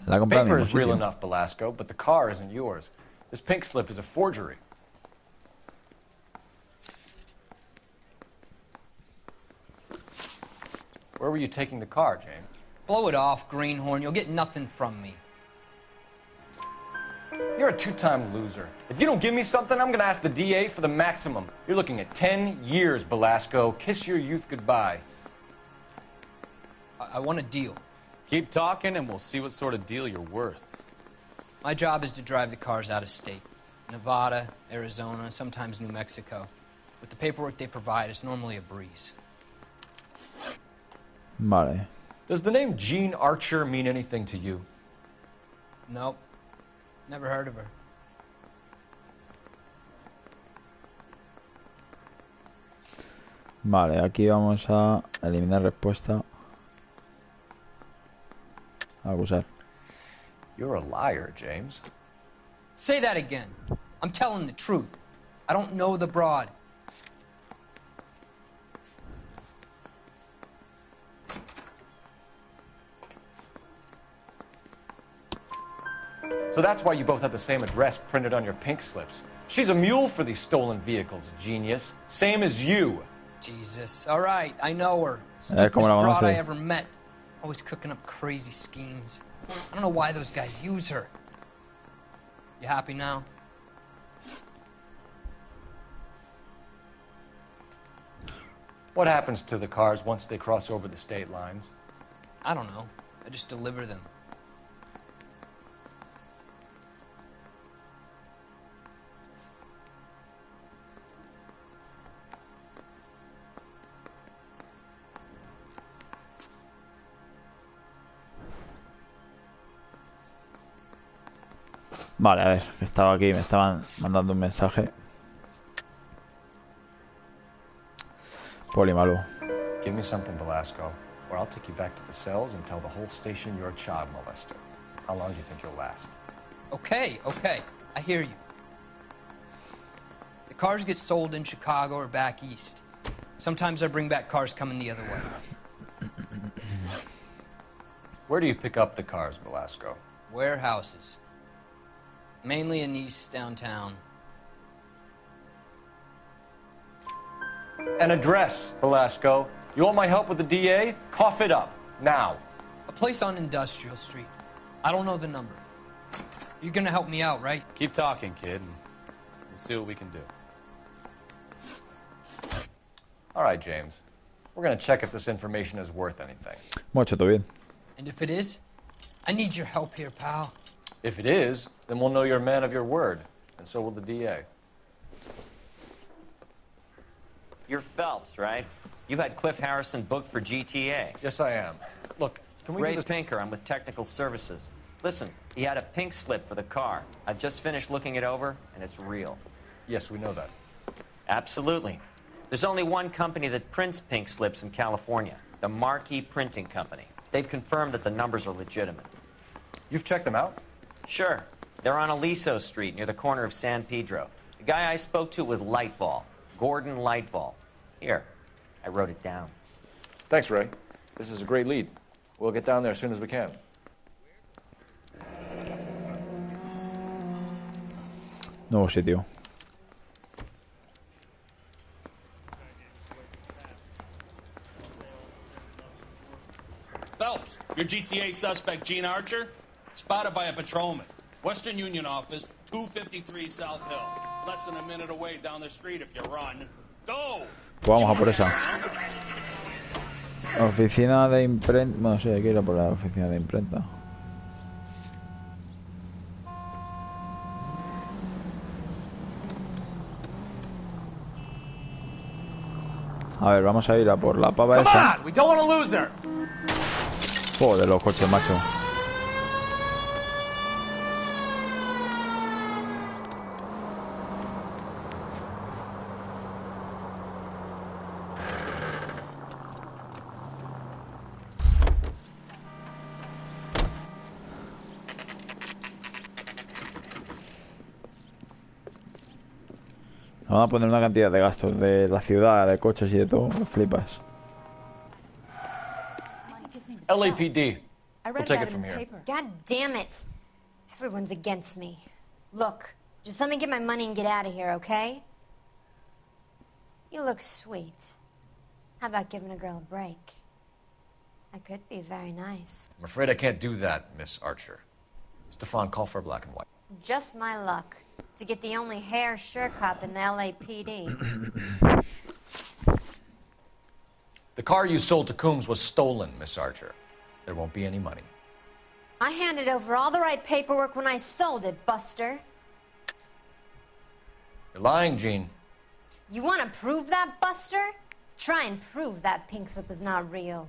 La The compra paper mismo is real sitio. enough, Velasco, but the car isn't yours. This pink slip is a forgery. Where were you taking the car, James? Blow it off, greenhorn. You'll get nothing from me. You're a 2-time loser. If you don't give me something, I'm gonna ask the DA for the maximum. You're looking at 10 years, Velasco. Kiss your youth goodbye. I want a deal. Keep talking and we'll see what sort of deal you're worth. My job is to drive the cars out of state. Nevada, Arizona, sometimes New Mexico. With the paperwork they provide, it's normally a breeze. Vale. Does the name Jean Archer mean anything to you? Nope. Never heard of her. Vale, aquí vamos a eliminar respuesta. Acusar. You're a liar, James. Say that again. I'm telling the truth. I don't know the broad. So that's why you both have the same address printed on your pink slips. She's a mule for these stolen vehicles, genius. Same as you. Jesus. All right, I know her. ¿Cómo Stupidest la broad I conoce? ever met. Always cooking up crazy schemes. I don't know why those guys use her. You happy now? What happens to the cars once they cross over the state lines? I don't know. I just deliver them. Vale, a ver, que estaba aquí, me estaban mandando un mensaje. Polimalu. Give me something, Velasco, or I'll take you back to the cells and tell the whole station you're a child molester. How long do you think you'll last? Okay, I hear you. The cars get sold in Chicago or back east. Sometimes I bring back cars coming the other way. Where do you pick up the cars, Velasco? Warehouses. Mainly in East downtown. An address, Velasco. You want my help with the DA? Cough it up, now. A place on Industrial Street. I don't know the number. You're gonna help me out, right? Keep talking, kid, and we'll see what we can do. All right, James. We're gonna check if this information is worth anything. Mucho, todo bien. And if it is, I need your help here, pal. If it is, then we'll know you're a man of your word, and so will the DA. You're Phelps, right? You had Cliff Harrison booked for GTA. Yes, I am. Look, can we Ray do this? Pinker, I'm with Technical Services. Listen, he had a pink slip for the car. I've just finished looking it over, and it's real. Yes, we know that. Absolutely. There's only one company that prints pink slips in California, the Marquee Printing Company. They've confirmed that the numbers are legitimate. You've checked them out? Sure. They're on Aliso Street near the corner of San Pedro. The guy I spoke to was Lightfall, Gordon Lightfall. Here, I wrote it down. Thanks, Ray. This is a great lead. We'll get down there as soon as we can. Nuevo sitio. Phelps, your GTA suspect, Gene Archer, spotted by a patrolman. Western Union office, 253 South Hill. Less than a minute away down the street if you run. Go! Pues vamos a por esa. Oficina de imprenta. Bueno, sí, hay que ir a por la oficina de imprenta. A ver, vamos a ir a por la pava esa. Joder, los coches, macho. Vamos a poner una cantidad de gastos de la ciudad, de coches y de todo. Flipas. LAPD. We'll take it from here. God damn it. Everyone's against me. Look, just let me get my money and get out of here, okay? You look sweet. How about giving a girl a break? That could be very nice. I'm afraid I can't do that, Miss Archer. Stefan, call for black and white. Just my luck to get the only hair sure cop in the LAPD. The car you sold to Coombs was stolen, Miss Archer. There won't be any money. I handed over all the right paperwork when I sold it, Buster. You're lying, Jean. You want to prove that, Buster? Try and prove that pink slip is not real.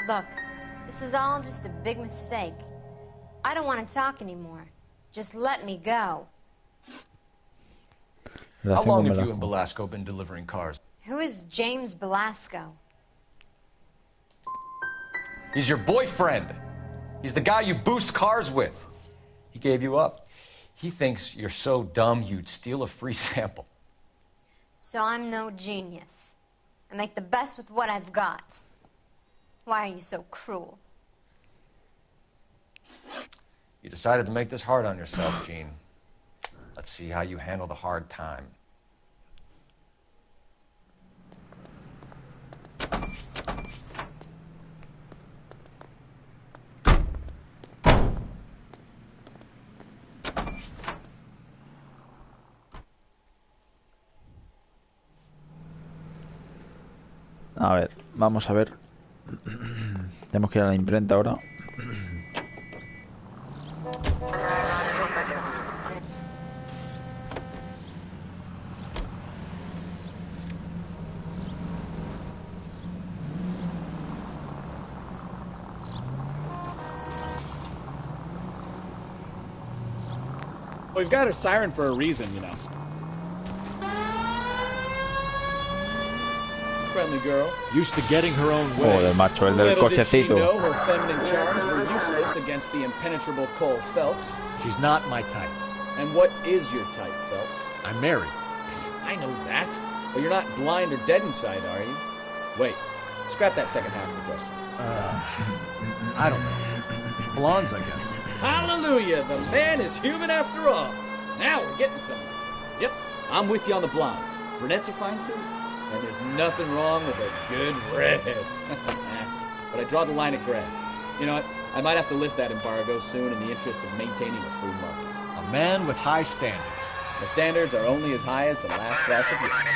Look, this is all just a big mistake. I don't want to talk anymore. Just let me go. How long have you and Belasco been delivering cars? Who is James Belasco? He's your boyfriend. He's the guy you boost cars with. He gave you up. He thinks you're so dumb you'd steal a free sample. So I'm no genius. I make the best with what I've got. Why are you so cruel? You decided to make this hard on yourself, Jean. Let's see how you handle the hard time. A ver, vamos a ver. Tenemos que ir a la imprenta ahora. We've got a siren for a reason, you know. Friendly girl. Used to getting her own way. Joder, macho, el del Little did she cochecito. know her feminine charms were useless against the impenetrable Cole Phelps. She's not my type. And what is your type, Phelps? I'm married. I know that. But you're not blind or dead inside, are you? Wait, scrap that second half of the question. I don't know. Blondes, I guess. Hallelujah! The man is human after all. Now we're getting somewhere. Yep, I'm with you on the blondes. Brunettes are fine too. And there's nothing wrong with a good redhead. But I draw the line at gray. You know what? I might have to lift that embargo soon in the interest of maintaining a free market. A man with high standards. The standards are only as high as the last glass of whiskey.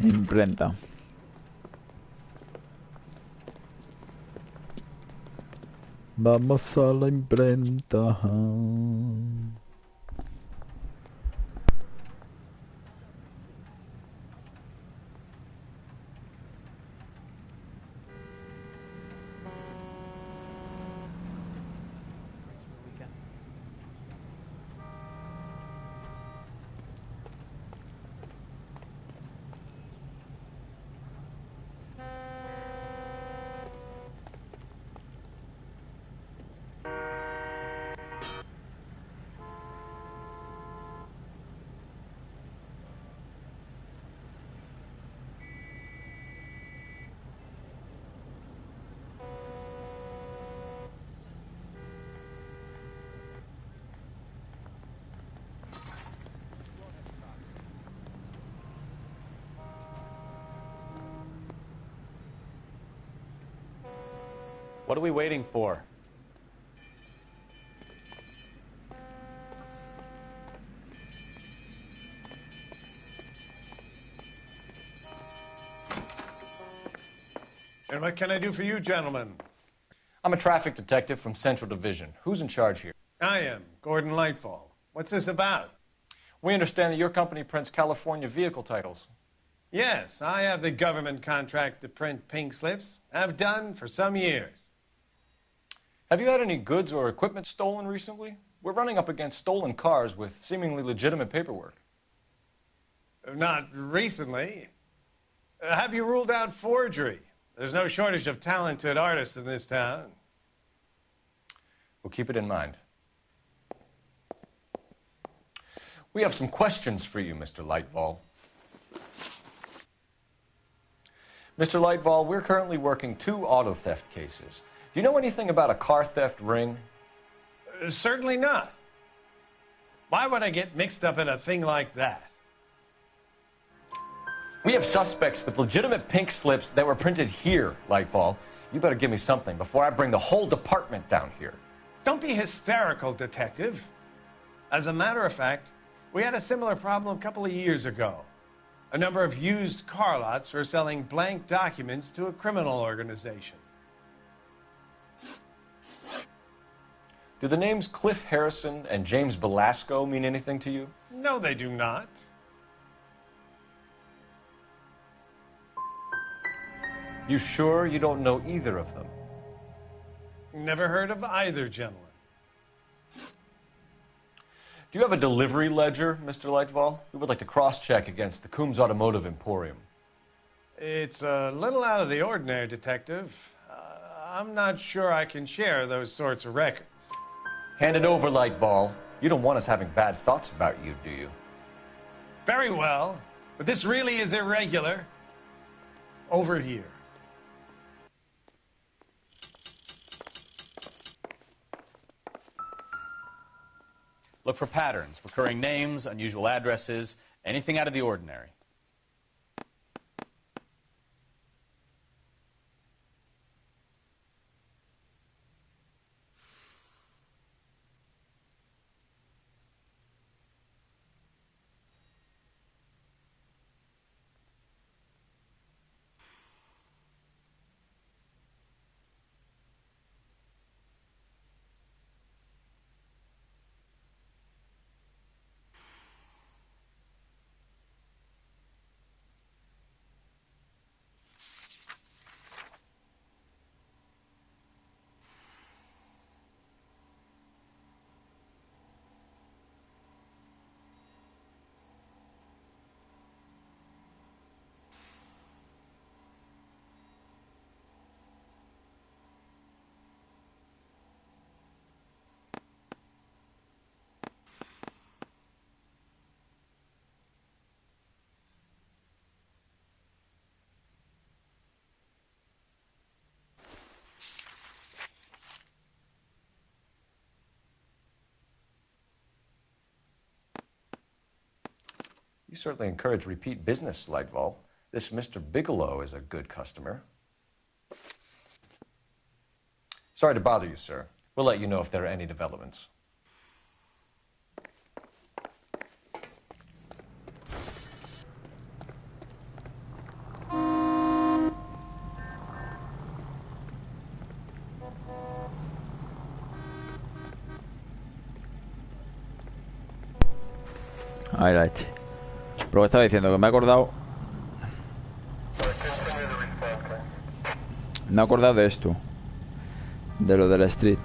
Imprenta. Vamos a la imprenta. What are we waiting for? And what can I do for you, gentlemen? I'm a traffic detective from Central Division. Who's in charge here? I am, Gordon Lightfall. What's this about? We understand that your company prints California vehicle titles. Yes, I have the government contract to print pink slips. I've done for some years. Have you had any goods or equipment stolen recently? We're running up against stolen cars with seemingly legitimate paperwork. Not recently. Have you ruled out forgery? There's no shortage of talented artists in this town. We'll keep it in mind. We have some questions for you, Mr. Lightfall. Mr. Lightfall, we're currently working 2 auto theft cases. Do you know anything about a car theft ring? Certainly not. Why would I get mixed up in a thing like that? We have suspects with legitimate pink slips that were printed here, Lightfall. You better give me something before I bring the whole department down here. Don't be hysterical, Detective. As a matter of fact, we had a similar problem a couple of years ago. A number of used car lots were selling blank documents to a criminal organization. Do the names Cliff Harrison and James Belasco mean anything to you? No, they do not. You sure you don't know either of them? Never heard of either gentleman. Do you have a delivery ledger, Mr. Lightfall? We would like to cross-check against the Coombs Automotive Emporium. It's a little out of the ordinary, Detective. I'm not sure I can share those sorts of records. Hand it over, Lightfall. You don't want us having bad thoughts about you, do you? Very well, but this really is irregular. Over here. Look for patterns, recurring names, unusual addresses, anything out of the ordinary. You certainly encourage repeat business, Lightfall. This Mr. Bigelow is a good customer. Sorry to bother you, sir. We'll let you know if there are any developments. Ahí la eche. Pero que estaba diciendo que me he acordado. Me he acordado de esto. De lo de la street.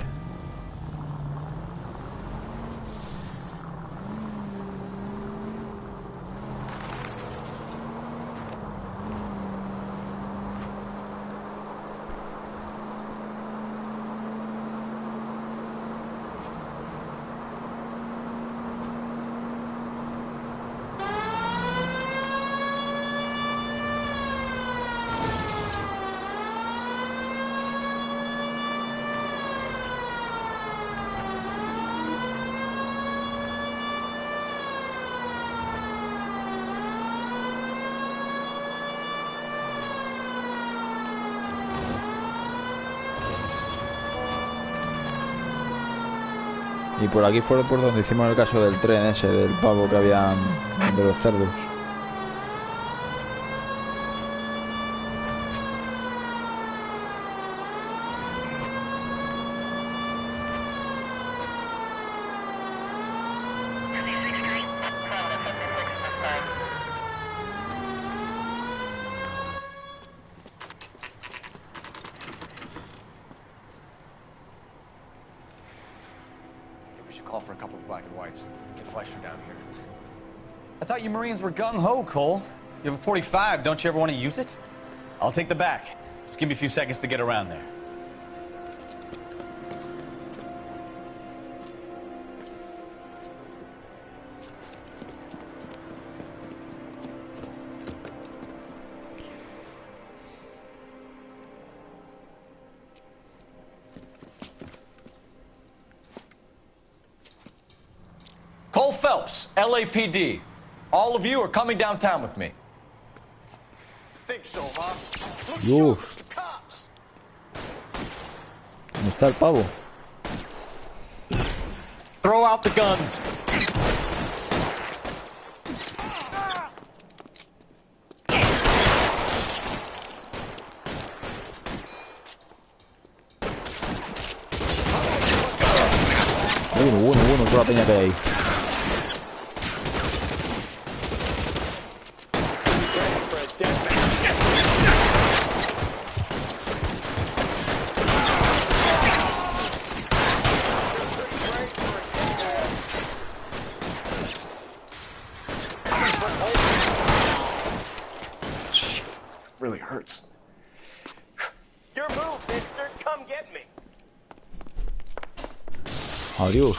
Y por aquí fue por donde hicimos el caso del tren ese, del pavo que habían de los cerdos. Call for a couple of black and whites. Get Fleischer down here. I thought you Marines were gung-ho, Cole. You have a 45, don't you ever want to use it? I'll take the back. Just give me a few seconds to get around there. Cole Phelps, LAPD. All of you are coming downtown with me. Think so, huh? Uf. ¿Dónde está el pavo? Throw out the guns. Bueno, toda la peña que hay ahí. Really hurts. Your move, mister. Come get me. Adiós.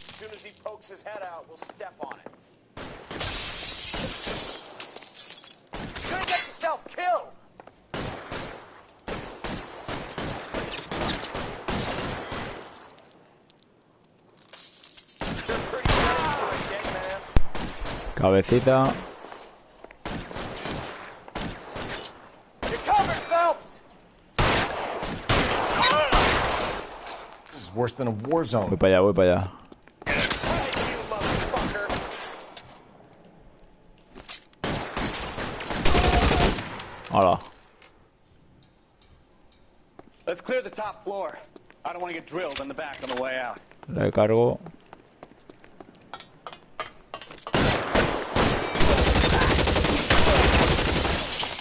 As soon as he pokes his head out, we'll step on it. You're gonna get yourself killed. You're pretty ready for a dead man. Cabecita. You're covered, Phelps. This is worse than a war zone. Voy para allá. Hola. Let's clear the top floor. I don't want to get drilled in the back on the way out. Recargo.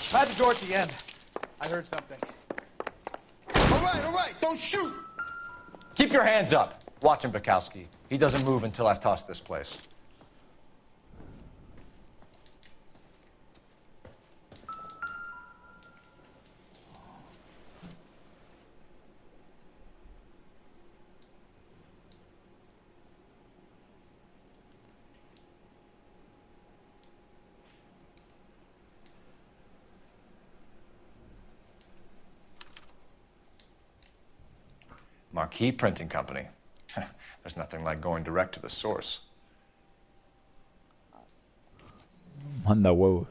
Try the door at the end. I heard something. All right. Don't shoot. Keep your hands up. Watch him, Bukowski. He doesn't move until I've tossed this place. Marquee Printing Company. There's nothing like going direct to the source. Manda huevos.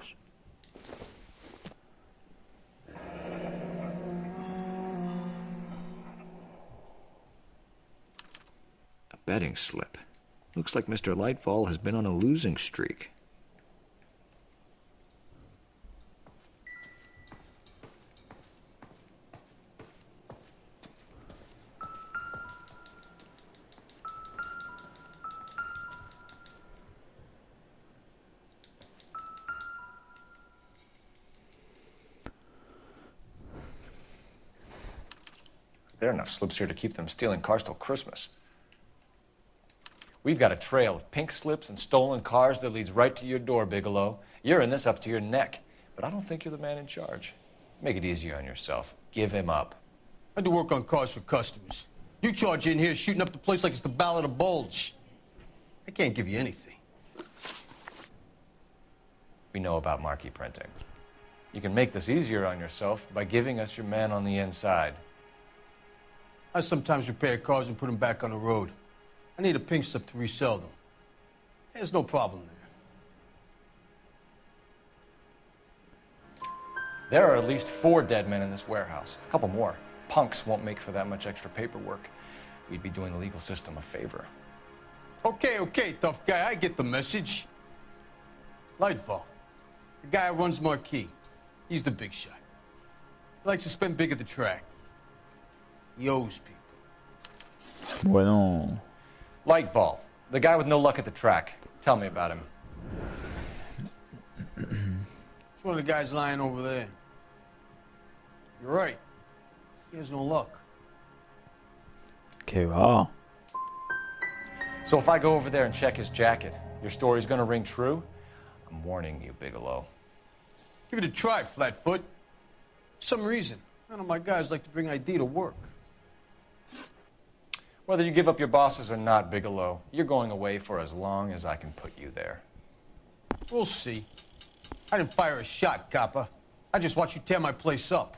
A betting slip. Looks like Mr. Lightfall has been on a losing streak. There are enough slips here to keep them stealing cars till Christmas. We've got a trail of pink slips and stolen cars that leads right to your door, Bigelow. You're in this up to your neck, but I don't think you're the man in charge. Make it easier on yourself. Give him up. I do work on cars for customers. You charge in here shooting up the place like it's the Ballad of Bulge. I can't give you anything. We know about marquee printing. You can make this easier on yourself by giving us your man on the inside. I sometimes repair cars and put them back on the road. I need a pink slip to resell them. There's no problem there. There are at least 4 dead men in this warehouse. A couple more. Punks won't make for that much extra paperwork. We'd be doing the legal system a favor. Okay, tough guy. I get the message. Lightfall, the guy who runs Marquis. He's the big shot. He likes to spend big at the track. He owes people. Bueno. Lightfall, the guy with no luck at the track. Tell me about him. It's one of the guys lying over there. You're right. He has no luck. Que va. So if I go over there and check his jacket, your story's gonna ring true? I'm warning you, Bigelow. Give it a try, Flatfoot. For some reason, none of my guys like to bring ID to work. Whether you give up your bosses or not, Bigelow, you're going away for as long as I can put you there. We'll see. I didn't fire a shot, copper. I just watched you tear my place up.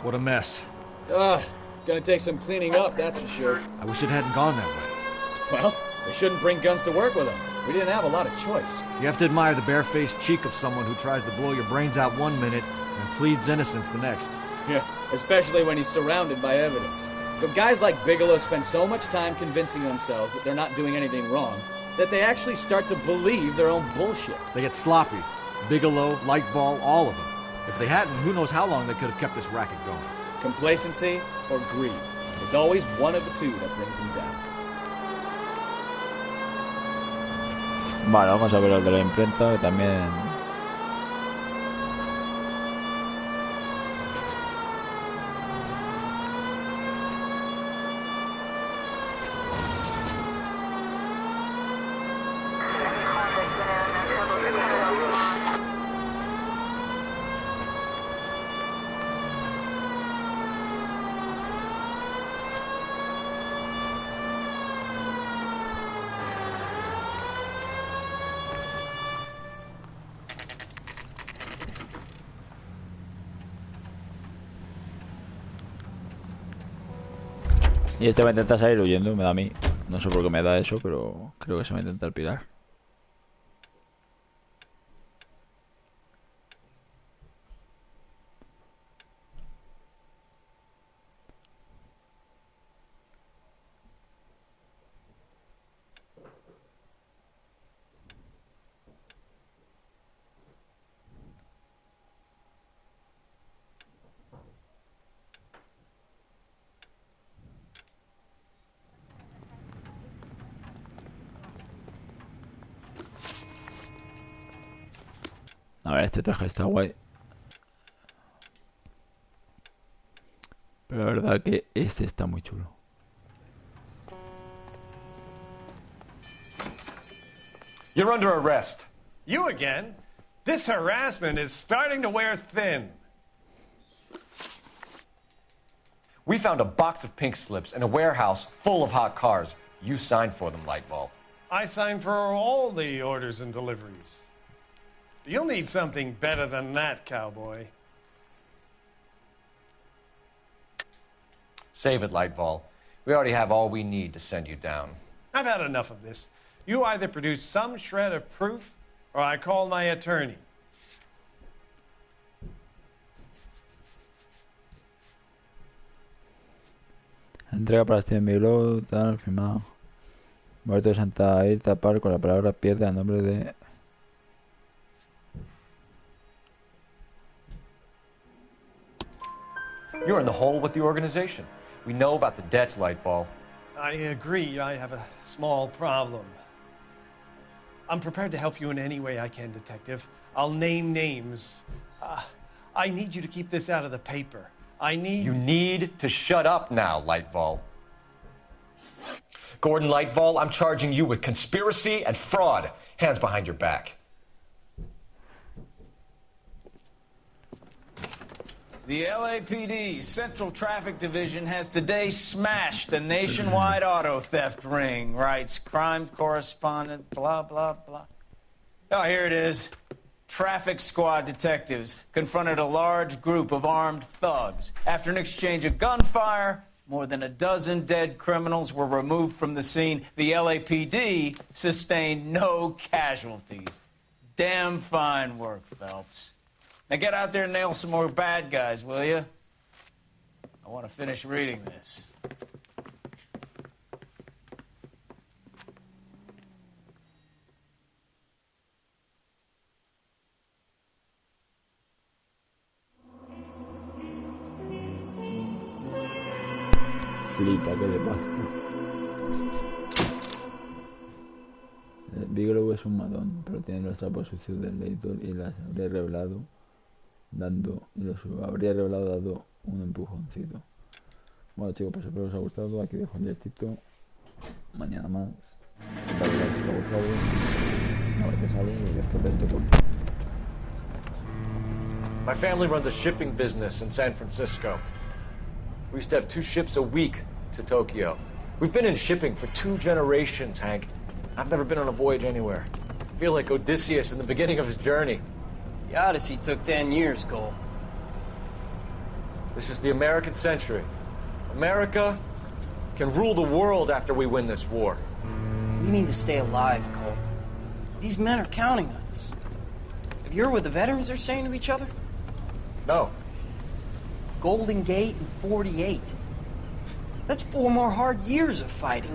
What a mess. Gonna take some cleaning up, that's for sure. I wish it hadn't gone that way. Well, we shouldn't bring guns to work with them. We didn't have a lot of choice. You have to admire the barefaced cheek of someone who tries to blow your brains out one minute and pleads innocence the next. Yeah, especially when he's surrounded by evidence. But guys like Bigelow spend so much time convincing themselves that they're not doing anything wrong that they actually start to believe their own bullshit. They get sloppy. Bigelow, Lightfall, all of them. If they hadn't, who knows how long they could have kept this racket going. Complacency or greed. It's always one of the two that brings them down. Vale, vamos a ver al de la imprenta, que también... Y este va a intentar salir huyendo, me da a mí. No sé por qué me da eso, pero creo que se va a intentar pirar. A ver, este traje está guay. Pero la verdad que este está muy chulo. You're under arrest. You again? This harassment is starting to wear thin. We found a box of pink slips in a warehouse full of hot cars. You signed for them, Lightball. I signed for all the orders and deliveries. You'll need something better than that, cowboy. Save it, Lightball. We already have all we need to send you down. I've had enough of this. You either produce some shred of proof, or I call my attorney. Entrega para Steven Bigelow, tal, firmado. Muerto de Santa Irta Par con la palabra pierde al nombre de... You're in the hole with the organization. We know about the debts, Lightball. I agree. I have a small problem. I'm prepared to help you in any way I can, Detective. I'll name names. I need you to keep this out of the paper. You need to shut up now, Lightball. Gordon Lightfall, I'm charging you with conspiracy and fraud. Hands behind your back. The LAPD Central Traffic Division has today smashed a nationwide auto theft ring, writes crime correspondent, blah, blah, blah. Oh, here it is. Traffic squad detectives confronted a large group of armed thugs. After an exchange of gunfire, more than a dozen dead criminals were removed from the scene. The LAPD sustained no casualties. Damn fine work, Phelps. Now get out there and nail some more bad guys, will you? I want to finish reading this. Flipa, ¿qué le pasa? Bigelow es un matón, pero tiene nuestra posición del editor y las habría revelado dando un empujoncito. Bueno chicos, pues espero que os haya gustado. Aquí dejo el directito. Mañana más. Dale like si os ha gustado. A ver qué sale y después de este corto. My family runs a shipping business in San Francisco. We used to have 2 ships a week to Tokyo. We've been in shipping for 2 generations, Hank. I've never been on a voyage anywhere. I feel like Odysseus in the beginning of his journey. The Odyssey took 10 years, Cole. This is the American century. America can rule the world after we win this war. We need to stay alive, Cole. These men are counting on us. Have you heard what the veterans are saying to each other? No. Golden Gate and 48. That's 4 more hard years of fighting.